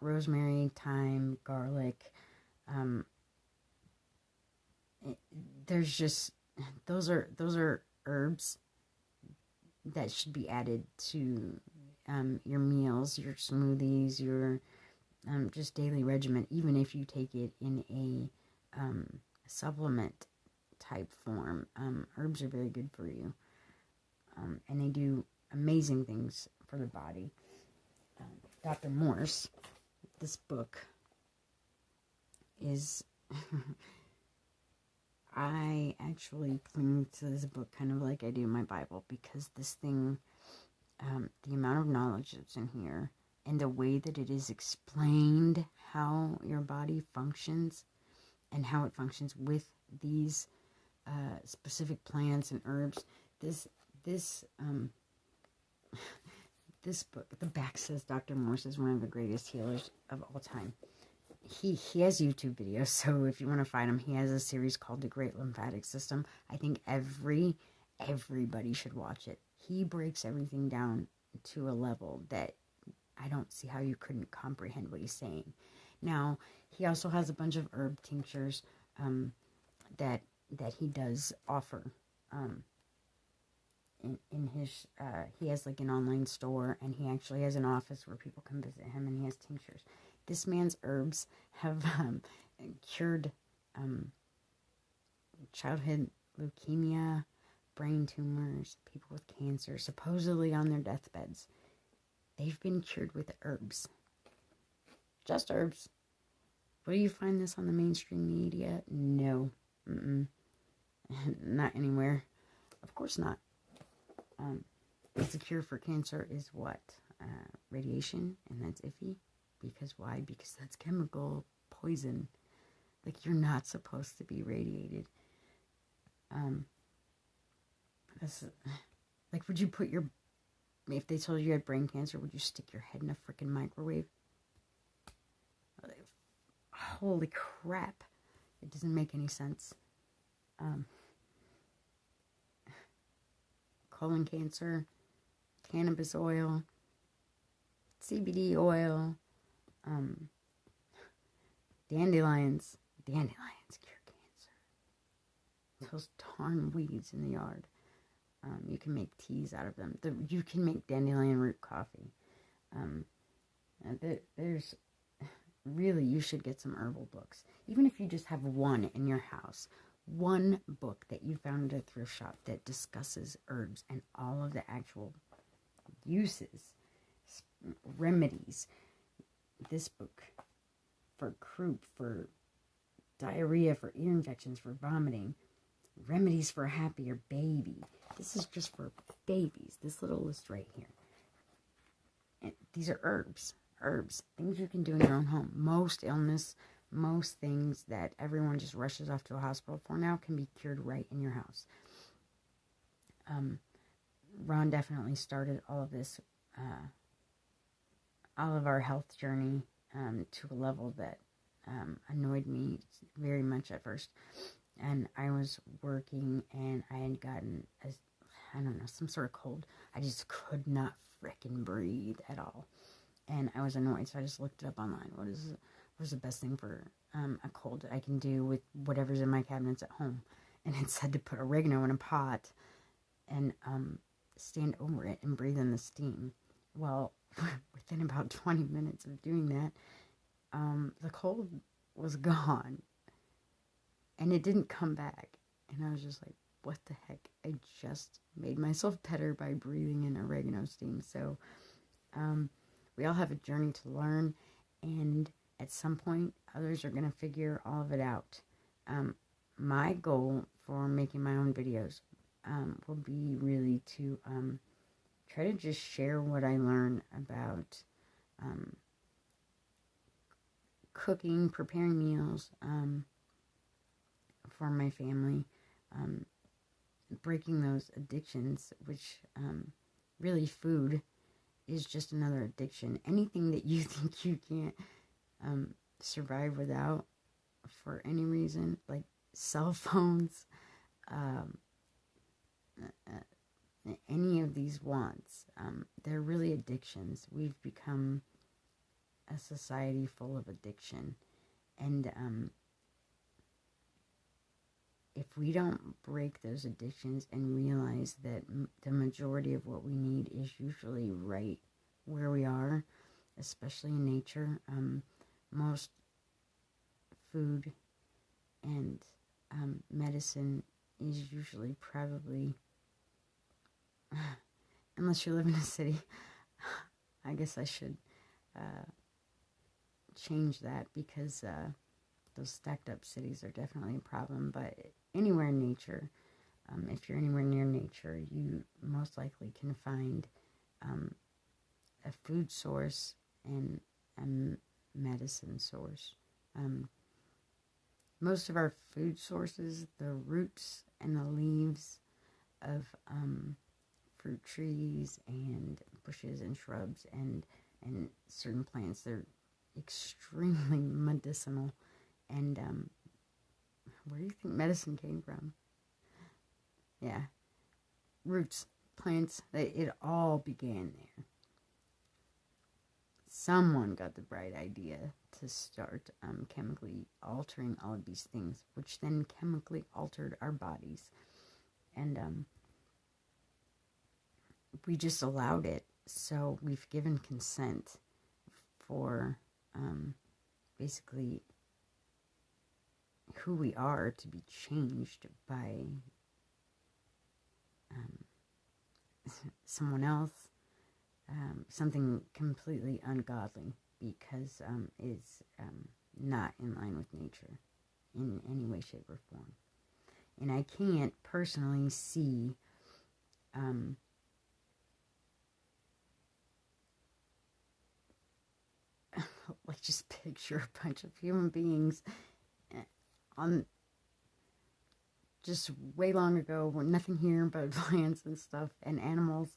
Rosemary, thyme, garlic. There's just those are herbs that should be added to your meals, your smoothies, your just daily regimen. Even if you take it in a supplement type form, herbs are very good for you. And they do amazing things for the body. Dr. Morse, this book is, I actually cling to this book kind of like I do my Bible, because this thing, the amount of knowledge that's in here, and the way that it is explained how your body functions, and how it functions with these specific plants and herbs, this book, the back says Dr. Morse is one of the greatest healers of all time. He has YouTube videos, so if you want to find him, he has a series called The Great Lymphatic System. I think everybody should watch it. He breaks everything down to a level that I don't see how you couldn't comprehend what he's saying. Now, he also has a bunch of herb tinctures that he does offer. In his, he has like an online store, and he actually has an office where people can visit him, and he has tinctures. This man's herbs have cured childhood leukemia, brain tumors, people with cancer, supposedly on their deathbeds. They've been cured with herbs. Just herbs. Will you find this on the mainstream media? No. Not anywhere. Of course not. The cure for cancer is what? Radiation, and that's iffy. Because why? Because that's chemical poison. Like, you're not supposed to be radiated. Like, would you put if they told you had brain cancer, would you stick your head in a freaking microwave? Holy crap. It doesn't make any sense. Colon cancer, cannabis oil, CBD oil, dandelions. Dandelions cure cancer. Those darn weeds in the yard. You can make teas out of them. You can make dandelion root coffee. There's really, you should get some herbal books. Even if you just have one in your house. One book that you found at a thrift shop that discusses herbs and all of the actual uses, remedies. This book for croup, for diarrhea, for ear infections, for vomiting, remedies for a happier baby. This is just for babies, this little list right here. And these are herbs, things you can do in your own home. Most illness, most things that everyone just rushes off to a hospital for now can be cured right in your house. Ron definitely started all of this, all of our health journey to a level that annoyed me very much at first. And I was working and I had gotten, some sort of cold. I just could not frickin' breathe at all. And I was annoyed, so I just looked it up online. What is the best thing for a cold that I can do with whatever's in my cabinets at home? And it said to put oregano in a pot and stand over it and breathe in the steam. Well, within about 20 minutes of doing that, the cold was gone. And it didn't come back. And I was just like, what the heck? I just made myself better by breathing in oregano steam. So we all have a journey to learn. And at some point, others are going to figure all of it out. My goal for making my own videos will be really to try to just share what I learn about cooking, preparing meals, for my family, breaking those addictions, which really food is just another addiction. Anything that you think you can't survive without for any reason, like cell phones, any of these wants, they're really addictions. We've become a society full of addiction, and if we don't break those addictions and realize that the majority of what we need is usually right where we are, especially in nature, most food and medicine is usually probably, unless you live in a city, I guess I should change that, because those stacked up cities are definitely a problem. But anywhere in nature, if you're anywhere near nature, you most likely can find a food source and a medicine source. Most of our food sources, the roots and the leaves of fruit trees and bushes and shrubs and certain plants, they're extremely medicinal. And where do you think medicine came from? Yeah, roots, plants, it all began there. Someone got the bright idea to start chemically altering all of these things, which then chemically altered our bodies. And we just allowed it. So we've given consent for basically who we are to be changed by someone else, something completely ungodly, because it's not in line with nature in any way, shape, or form. And I can't personally see like, just picture a bunch of human beings on just way long ago, when nothing here but plants and stuff and animals,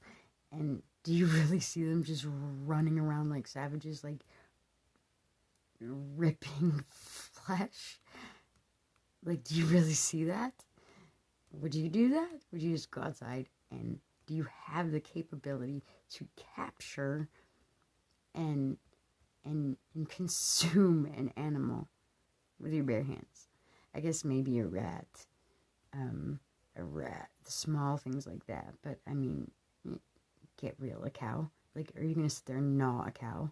and do you really see them just running around like savages, like ripping flesh? Like, do you really see that? Would you do that? Would you just go outside, and do you have the capability to capture and and consume an animal with your bare hands. I guess maybe a rat, small things like that. But I mean, get real, a cow. Like, are you gonna sit there and gnaw a cow?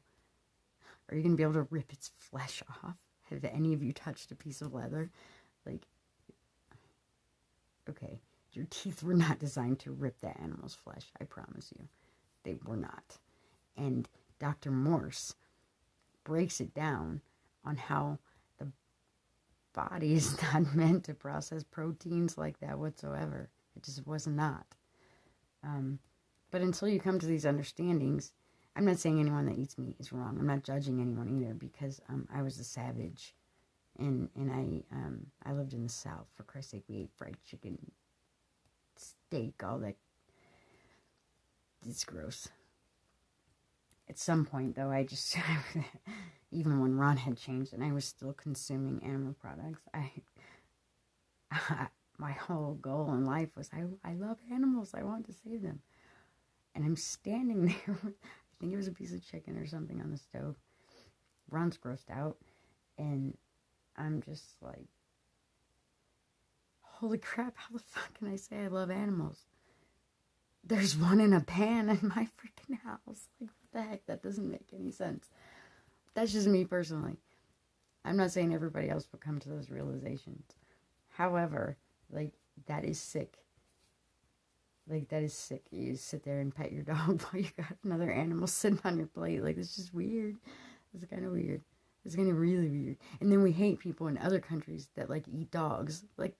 Are you gonna be able to rip its flesh off? Have any of you touched a piece of leather? Like, okay, your teeth were not designed to rip that animal's flesh. I promise you, they were not. And Dr. Morse breaks it down on how the body is not meant to process proteins like that whatsoever. It just was not. But until you come to these understandings, I'm not saying anyone that eats meat is wrong. I'm not judging anyone either, because I was a savage, and I lived in the South. For Christ's sake, we ate fried chicken, steak, all that. It's gross. At some point, though, I just, even when Ron had changed and I was still consuming animal products, my whole goal in life was, I love animals. I want to save them. And I'm standing there with, I think it was a piece of chicken or something on the stove. Ron's grossed out. And I'm just like, holy crap, how the fuck can I say I love animals? There's one in a pan in my freaking house. Like, what the heck? That doesn't make any sense. That's just me personally. I'm not saying everybody else will come to those realizations. However, like, that is sick. Like, that is sick. You sit there and pet your dog while you got another animal sitting on your plate. Like, it's just weird. It's kind of weird. It's kind of really weird. And then we hate people in other countries that, like, eat dogs. Like,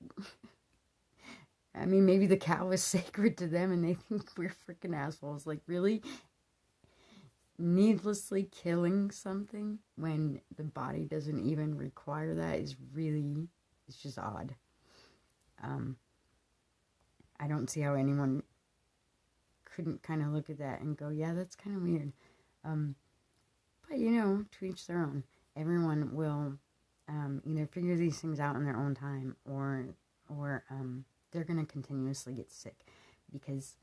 I mean, maybe the cow is sacred to them and they think we're freaking assholes. Like, really? Needlessly killing something when the body doesn't even require that is really, it's just odd. I don't see how anyone couldn't kind of look at that and go, yeah, that's kind of weird. But, you know, to each their own. Everyone will either figure these things out in their own time, or they're going to continuously get sick, because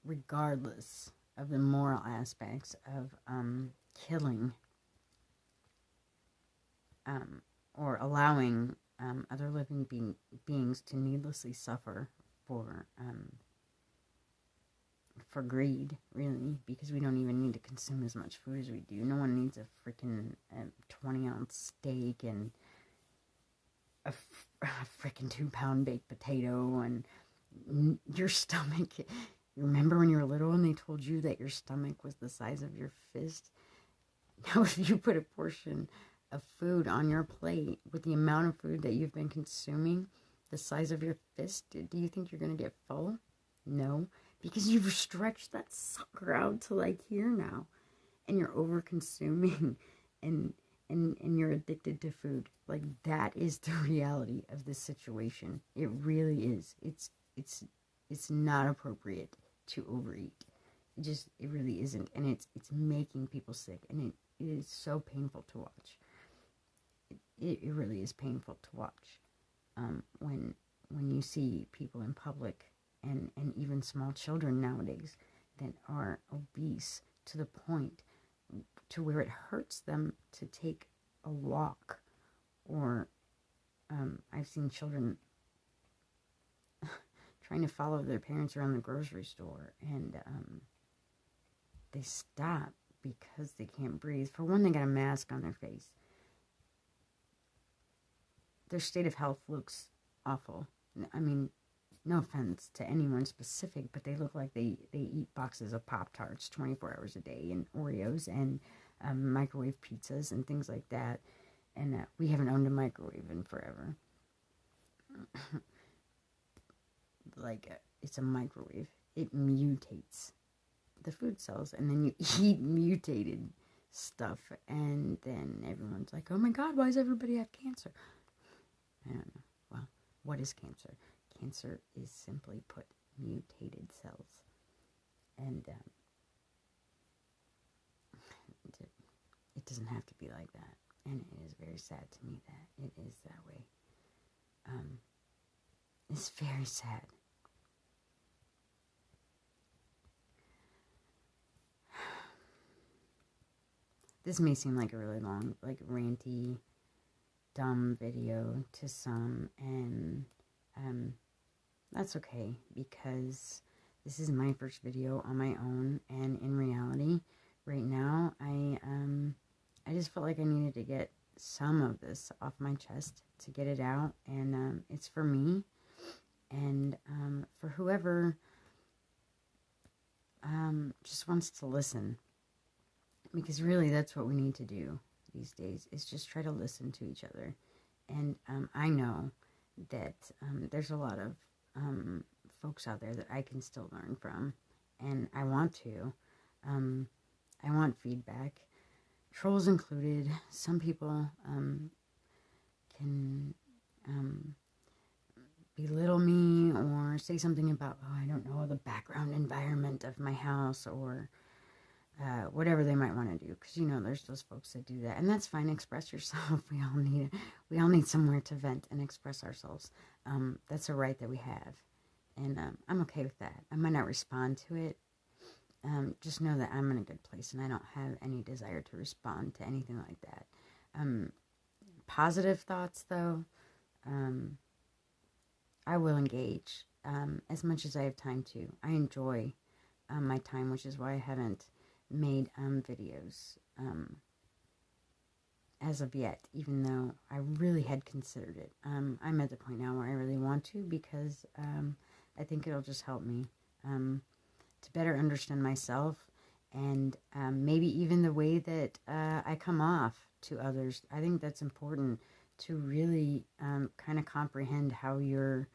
regardless of the moral aspects of killing or allowing other living beings to needlessly suffer for greed, really, because we don't even need to consume as much food as we do. No one needs a freaking 20-ounce steak and a freaking 2-pound baked potato and your stomach. You remember when you were little and they told you that your stomach was the size of your fist? Now, if you put a portion of food on your plate with the amount of food that you've been consuming, the size of your fist, do you think you're going to get full? No, because you've stretched that sucker out to like here now, and you're over consuming, and you're addicted to food. Like, that is the reality of this situation. It really is. It's not appropriate to overeat. It really isn't, and it's making people sick, and it is so painful to watch. It really is painful to watch when you see people in public and even small children nowadays that are obese to the point to where it hurts them to take a walk. Or I've seen children trying to follow their parents around the grocery store, and they stop because they can't breathe. For one, they got a mask on their face. Their state of health looks awful. I mean, no offense to anyone specific, but they look like they eat boxes of Pop-Tarts 24 hours a day, and Oreos, and microwave pizzas and things like that. And we haven't owned a microwave in forever. Like, it's a microwave. It mutates the food cells, and then you eat mutated stuff, and then everyone's like, oh my God, why does everybody have cancer? I don't know. Well, what is cancer? Cancer is, simply put, mutated cells. And it doesn't have to be like that. And it is very sad to me that it is that way. It's very sad. this may seem like a really long, like ranty, dumb video to some, and that's okay, because this is my first video on my own, and in reality, right now, I just felt like I needed to get some of this off my chest to get it out, and it's for me, and for whoever just wants to listen, because really that's what we need to do these days, is just try to listen to each other. And I know that there's a lot of folks out there that I can still learn from, and I want to. I want feedback, trolls included. Some people can belittle me or say something about, oh, I don't know, the background environment of my house, or whatever they might want to do, because there's those folks that do that, and that's fine. Express yourself. We all need somewhere to vent and express ourselves. That's a right that we have, and I'm okay with that. I might not respond to it. Just know that I'm in a good place, and I don't have any desire to respond to anything like that. Positive thoughts, though, I will engage as much as I have time to. I enjoy my time, which is why I haven't made videos as of yet, even though I really had considered it. I'm at the point now where I really want to, because I think it'll just help me to better understand myself, and maybe even the way that I come off to others. I think that's important, to really kind of comprehend how you're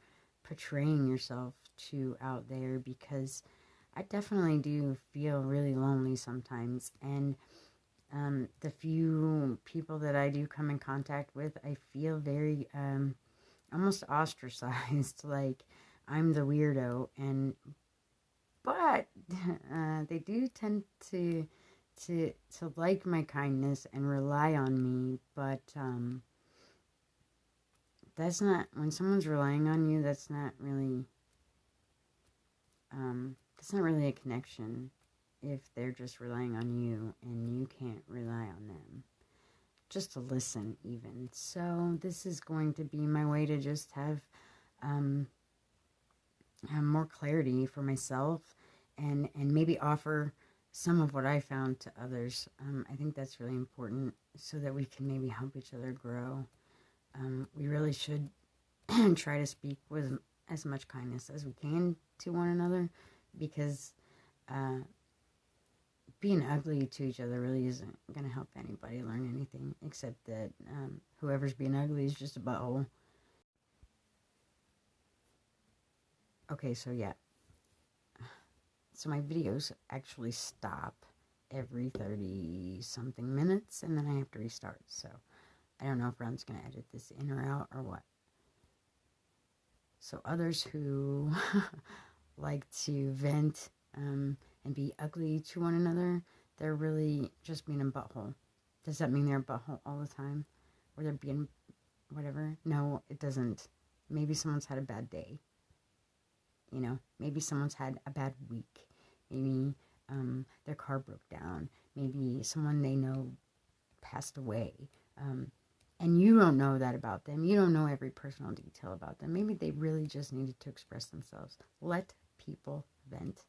portraying yourself to out there, because I definitely do feel really lonely sometimes, and the few people that I do come in contact with, I feel very almost ostracized, like I'm the weirdo, but they do tend to like my kindness and rely on me, but that's not, when someone's relying on you, that's not really a connection if they're just relying on you and you can't rely on them. Just to listen, even. So this is going to be my way to just have more clarity for myself, and maybe offer some of what I found to others. I think that's really important, so that we can maybe help each other grow. We really should try to speak with as much kindness as we can to one another, because being ugly to each other really isn't going to help anybody learn anything, except that whoever's being ugly is just a butthole. Okay, so yeah. So my videos actually stop every 30-something minutes, and then I have to restart. So I don't know if Ron's going to edit this in or out or what. So others who like to vent and be ugly to one another, they're really just being a butthole. Does that mean they're a butthole all the time? Or they're being whatever? No, it doesn't. Maybe someone's had a bad day. Maybe someone's had a bad week. Maybe their car broke down. Maybe someone they know passed away. And you don't know that about them. You don't know every personal detail about them. Maybe they really just needed to express themselves. Let people vent.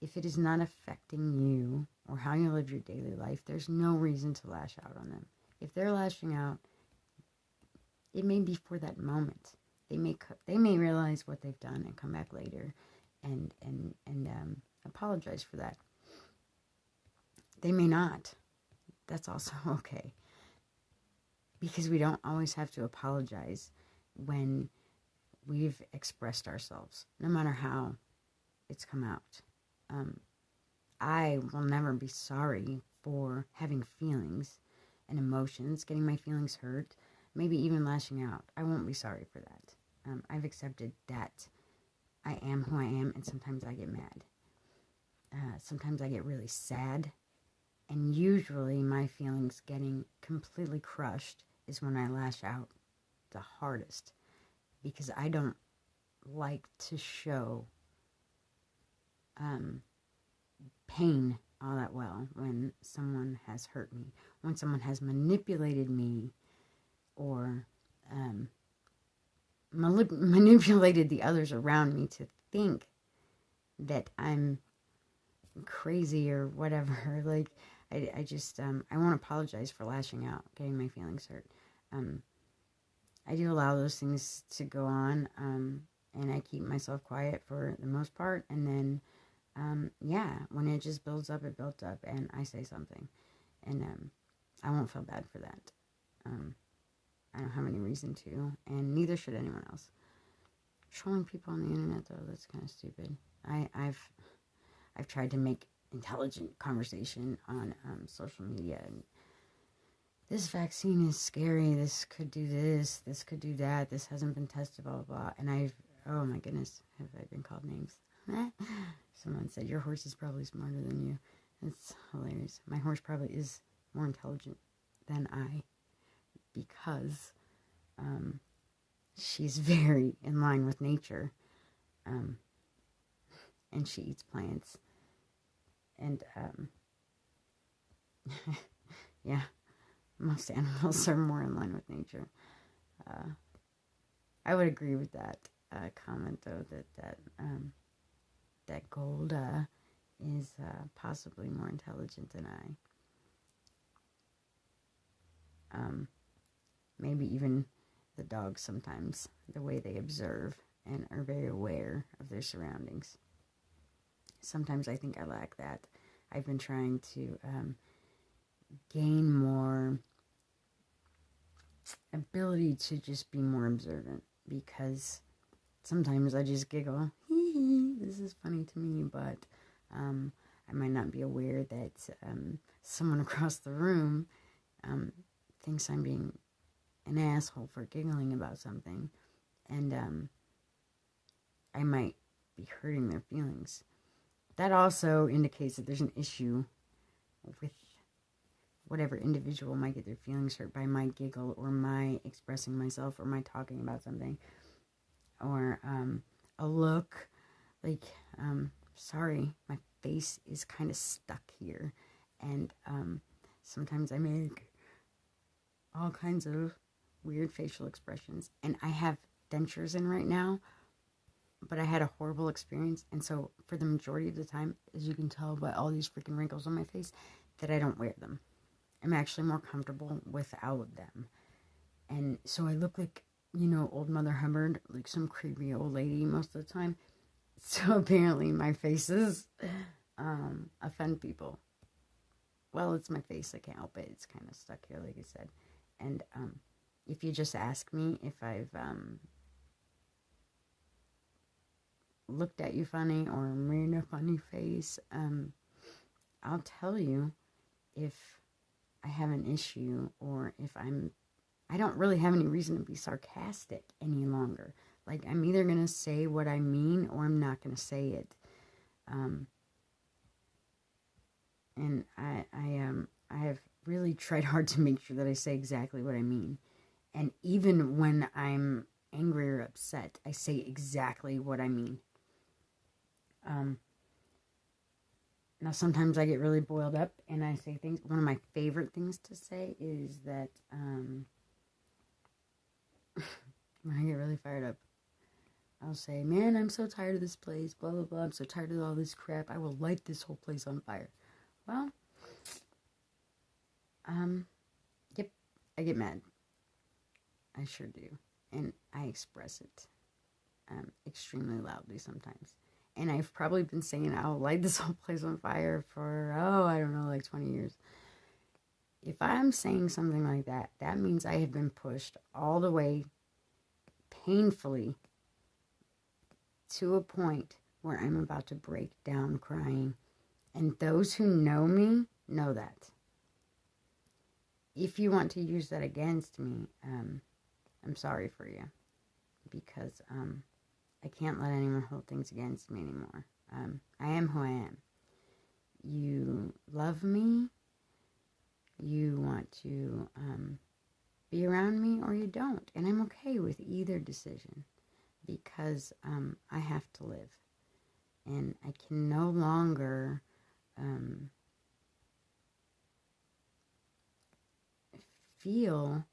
If it is not affecting you or how you live your daily life, there's no reason to lash out on them. If they're lashing out, it may be for that moment. They may realize what they've done and come back later and apologize for that. They may not. That's also okay. Because we don't always have to apologize when we've expressed ourselves, no matter how it's come out. I will never be sorry for having feelings and emotions, getting my feelings hurt, maybe even lashing out. I won't be sorry for that. I've accepted that I am who I am, and sometimes I get mad. Sometimes I get really sad, and usually my feelings getting completely crushed is when I lash out the hardest, because I don't like to show pain all that well when someone has hurt me, when someone has manipulated me, or manipulated the others around me to think that I'm crazy or whatever. Like, I just, I won't apologize for lashing out, getting my feelings hurt. I do allow those things to go on, and I keep myself quiet for the most part, and then, when it just builds up, it builds up, and I say something, and, I won't feel bad for that. I don't have any reason to, and neither should anyone else. Trolling people on the internet, though, that's kind of stupid. I've tried to make intelligent conversation on social media, and this vaccine is scary, this could do this could do that, this hasn't been tested, blah, blah, blah. And oh my goodness, have I been called names? Someone said, your horse is probably smarter than you. It's hilarious. My horse probably is more intelligent than I, because she's very in line with nature, and she eats plants, and yeah, most animals are more in line with nature. I would agree with that comment, though, that Golda is possibly more intelligent than I. Maybe even the dogs sometimes, the way they observe and are very aware of their surroundings. Sometimes I think I lack that. I've been trying to gain more ability to just be more observant, because sometimes I just giggle. This is funny to me, but I might not be aware that someone across the room thinks I'm being an asshole for giggling about something, and I might be hurting their feelings. That also indicates that there's an issue with whatever individual might get their feelings hurt by my giggle, or my expressing myself, or my talking about something, or a look. Like, sorry, my face is kind of stuck here, and sometimes I make all kinds of weird facial expressions, and I have dentures in right now, but I had a horrible experience, and so for the majority of the time, as you can tell by all these freaking wrinkles on my face, that I don't wear them. I'm actually more comfortable without them, and so I look like, old Mother Hubbard, like some creepy old lady most of the time. So apparently my faces offend people. Well, it's my face, I can't help it. It's kind of stuck here, like I said. And if you just ask me if I've looked at you funny or made a funny face, I'll tell you if I have an issue, or if I don't really have any reason to be sarcastic any longer. Like, I'm either going to say what I mean, or I'm not going to say it. And I have really tried hard to make sure that I say exactly what I mean. And even when I'm angry or upset, I say exactly what I mean. Now, sometimes I get really boiled up and I say things. One of my favorite things to say is that when I get really fired up, I'll say, man, I'm so tired of this place, blah, blah, blah. I'm so tired of all this crap. I will light this whole place on fire. Well, yep, I get mad. I sure do. And I express it extremely loudly sometimes. And I've probably been saying I'll light this whole place on fire for, I don't know, like 20 years. If I'm saying something like that, that means I have been pushed all the way painfully to a point where I'm about to break down crying. And those who know me know that. If you want to use that against me, I'm sorry for you. Because I can't let anyone hold things against me anymore. I am who I am. You love me, you want to be around me, or you don't. And I'm okay with either decision, because I have to live. And I can no longer feel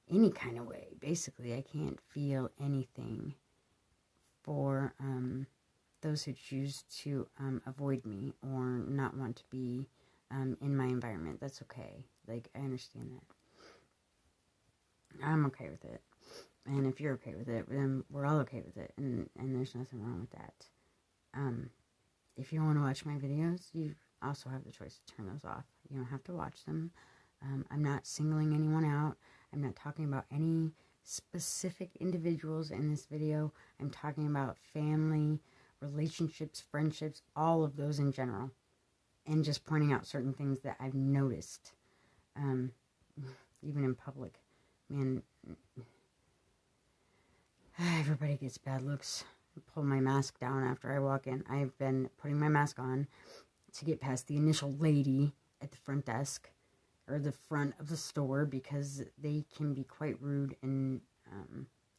any kind of way. Basically, I can't feel anything for those who choose to avoid me or not want to be in my environment. That's okay. Like, I understand that. I'm okay with it. And if you're okay with it, then we're all okay with it. And there's nothing wrong with that. If you want to watch my videos, you also have the choice to turn those off. You don't have to watch them. I'm not singling anyone out. I'm not talking about any specific individuals in this video. I'm talking about family, relationships, friendships, all of those in general. And just pointing out certain things that I've noticed. Even in public. Man, everybody gets bad looks. I pull my mask down after I walk in. I've been putting my mask on to get past the initial lady at the front desk or the front of the store, because they can be quite rude, and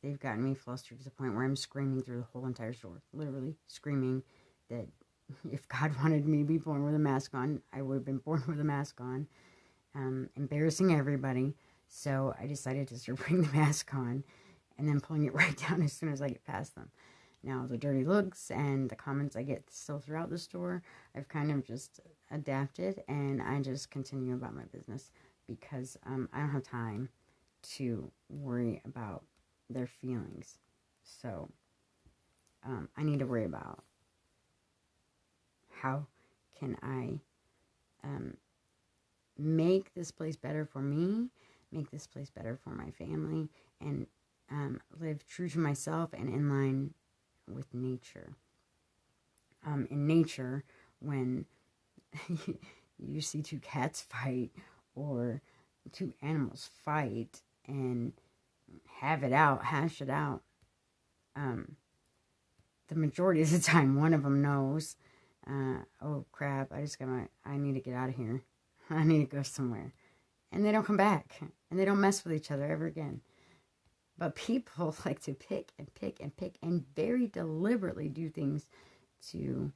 they've gotten me flustered to the point where I'm screaming through the whole entire store. Literally screaming that if God wanted me to be born with a mask on, I would have been born with a mask on. Embarrassing everybody. So I decided to start putting the mask on and then pulling it right down as soon as I get past them. Now, the dirty looks and the comments I get still throughout the store, I've kind of just adapted, and I just continue about my business because I don't have time to worry about their feelings. So I need to worry about how can I make this place better for me, make this place better for my family, and live true to myself and in line with nature. In nature, when you see two cats fight or two animals fight and have it out, hash it out, the majority of the time one of them knows, oh crap, I need to get out of here. I need to go somewhere. And they don't come back. And they don't mess with each other ever again. But people like to pick and pick and pick and very deliberately do things to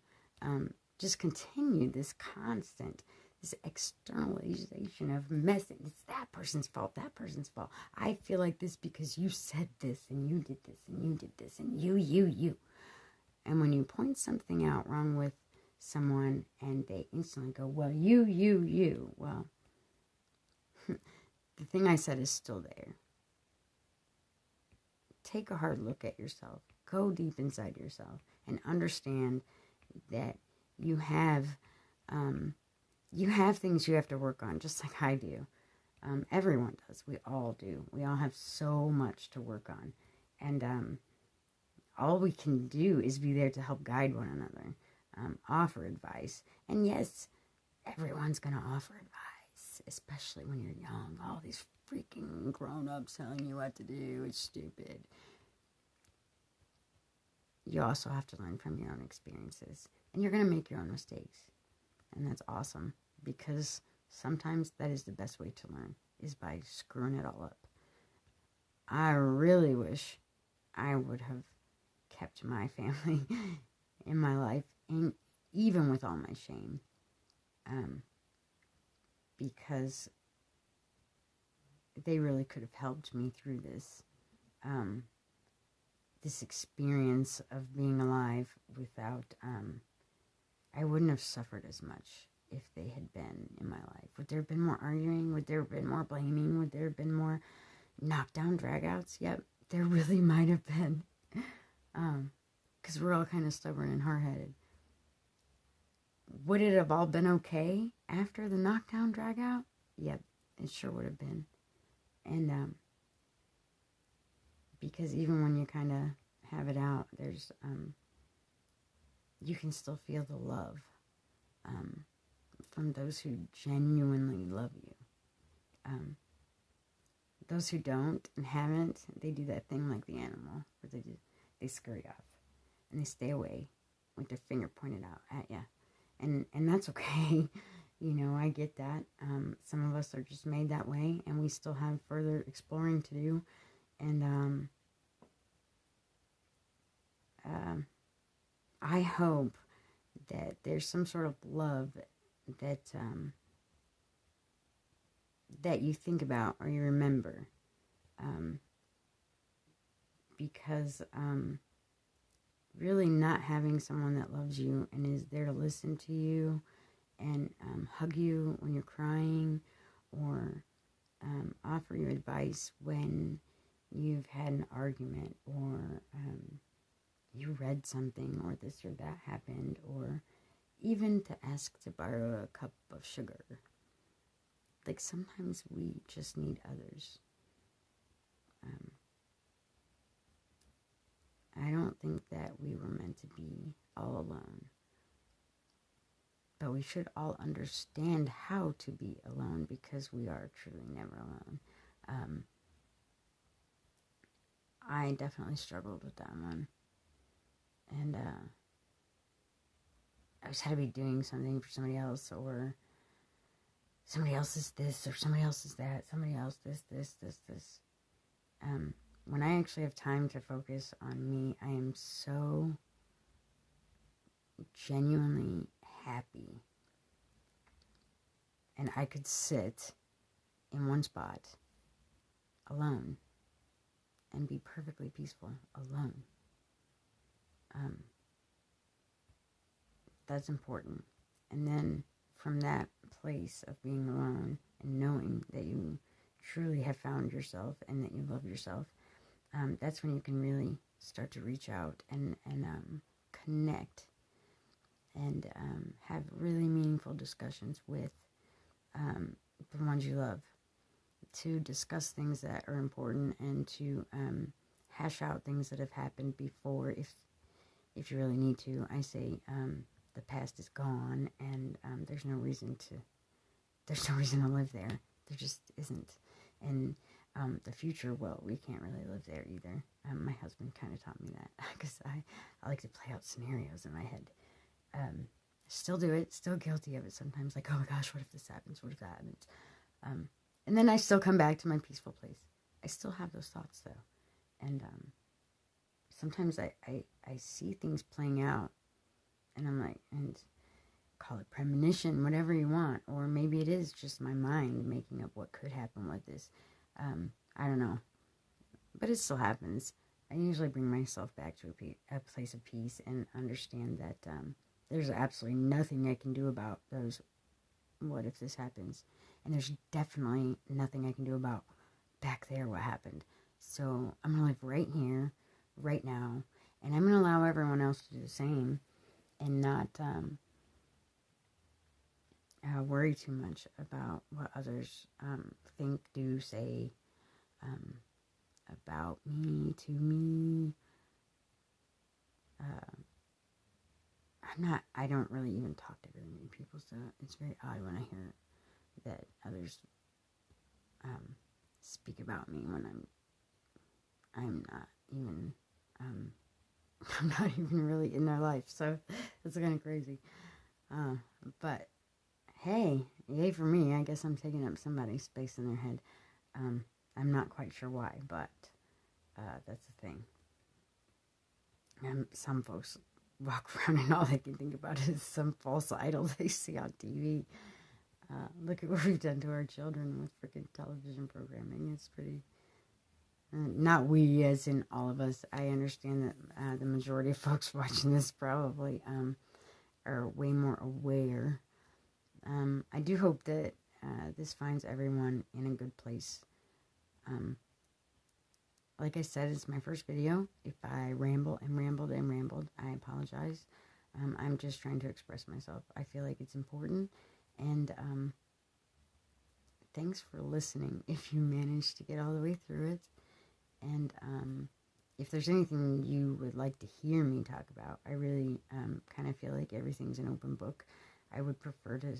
just continue this constant, this externalization of messing. It's that person's fault, that person's fault. I feel like this because you said this and you did this and you did this and you. And when you point something out wrong with someone and they instantly go, well, you, well, the thing I said is still there. Take a hard look at yourself. Go deep inside yourself and understand that you have things you have to work on, just like I do. Everyone does. We all do. We all have so much to work on. And all we can do is be there to help guide one another, offer advice. And yes, everyone's going to offer advice, especially when you're young. All these freaking grown-ups telling you what to do. It's stupid. You also have to learn from your own experiences. And you're going to make your own mistakes. And that's awesome, because sometimes that is the best way to learn, is by screwing it all up. I really wish I would have kept my family in my life, and even with all my shame, because they really could have helped me through this this experience of being alive without, I wouldn't have suffered as much if they had been in my life. Would there have been more arguing? Would there have been more blaming? Would there have been more knockdown dragouts? Yep, there really might have been. Because we're all kind of stubborn and hard-headed. Would it have all been okay after the knockdown dragout? Yep, it sure would have been. And because even when you kind of have it out, there's you can still feel the love from those who genuinely love you. Those who don't and haven't, they do that thing like the animal, where they scurry off and they stay away with their finger pointed out at you, and that's okay. You know, I get that. Some of us are just made that way, and we still have further exploring to do. And I hope that there's some sort of love that that you think about or you remember. Because really not having someone that loves you and is there to listen to you and hug you when you're crying, or offer you advice when you've had an argument, or you read something, or this or that happened, or even to ask to borrow a cup of sugar. Like, sometimes we just need others. I don't think that we were meant to be all alone. But we should all understand how to be alone, because we are truly never alone. I definitely struggled with that one. And I was had to be doing something for somebody else, or somebody else is this, or somebody else is that, somebody else this. When I actually have time to focus on me, I am so genuinely happy. And I could sit in one spot alone and be perfectly peaceful alone. That's important. And then from that place of being alone and knowing that you truly have found yourself and that you love yourself, that's when you can really start to reach out and connect and have really meaningful discussions with the ones you love, to discuss things that are important and to hash out things that have happened before, if you really need to. I say the past is gone, and there's no reason to live there. There just isn't. And the future, well, we can't really live there either. My husband kind of taught me that, because I like to play out scenarios in my head. Still do it, still guilty of it sometimes, like, oh my gosh, what if this happens, what if that happens? And then I still come back to my peaceful place. I still have those thoughts, though. And sometimes I see things playing out, and I'm like, and call it premonition, whatever you want, or maybe it is just my mind making up what could happen with this. I don't know, but it still happens. I usually bring myself back to a place of peace and understand that there's absolutely nothing I can do about those what if this happens, and there's definitely nothing I can do about back there what happened. So I'm going to live right here, right now, and I'm going to allow everyone else to do the same, and not worry too much about what others think, do, say about me, to me. I don't really even talk to very many people, so it's very odd when I hear that others speak about me when I'm not even I'm not even really in their life, so it's kind of crazy. But hey, yay for me. I guess I'm taking up somebody's space in their head. I'm not quite sure why, but that's the thing. Some folks walk around and all they can think about is some false idol they see on TV. Look at what we've done to our children with freaking television programming. It's pretty... not we, as in all of us. I understand that the majority of folks watching this probably are way more aware. I do hope that this finds everyone in a good place. Like I said, it's my first video. If I ramble and rambled and rambled, I apologize. I'm just trying to express myself. I feel like it's important. And thanks for listening if you managed to get all the way through it. And if there's anything you would like to hear me talk about, I really kind of feel like everything's an open book. I would prefer to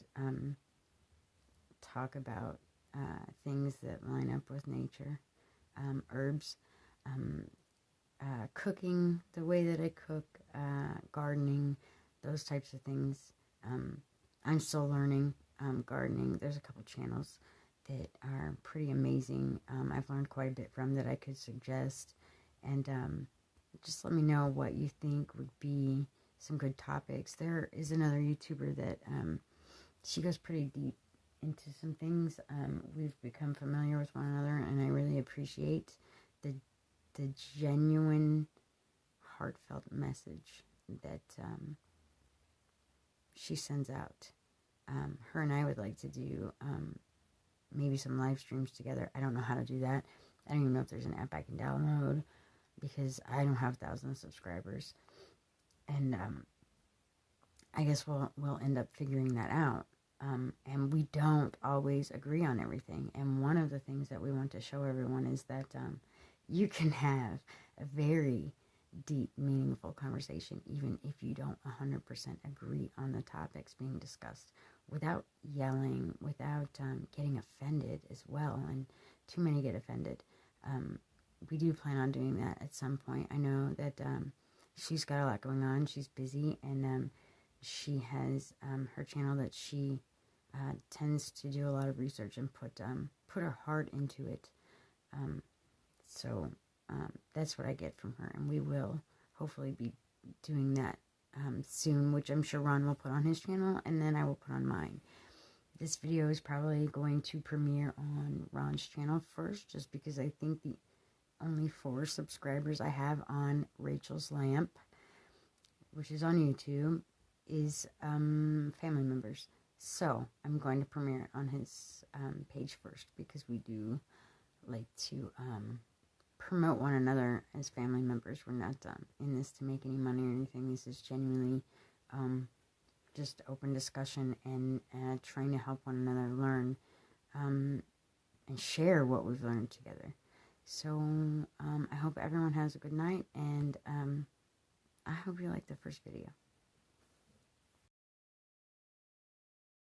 talk about things that line up with nature, herbs, cooking, the way that I cook, gardening, those types of things. I'm still learning gardening. There's a couple channels that are pretty amazing. I've learned quite a bit from that I could suggest. And just let me know what you think would be some good topics. There is another YouTuber that she goes pretty deep into some things. We've become familiar with one another, and I really appreciate the genuine, heartfelt message that she sends out. Her and I would like to do maybe some live streams together. I don't know how to do that. I don't even know if there's an app I can download because I don't have thousands of subscribers. And I guess we'll end up figuring that out. And we don't always agree on everything. And one of the things that we want to show everyone is that you can have a very deep, meaningful conversation even if you don't 100% agree on the topics being discussed, without yelling, without getting offended as well. And too many get offended. We do plan on doing that at some point. I know that she's got a lot going on. She's busy, and she has her channel that she tends to do a lot of research and put her heart into it. So that's what I get from her, and we will hopefully be doing that soon, which I'm sure Ron will put on his channel, and then I will put on mine. This video is probably going to premiere on Ron's channel first, just because I think the only 4 subscribers I have on Rachel's Lamp, which is on YouTube, is family members. So I'm going to premiere it on his page first, because we do like to promote one another as family members. We're not in this to make any money or anything. This is genuinely just open discussion and trying to help one another learn and share what we've learned together. So I hope everyone has a good night, and I hope you liked the first video.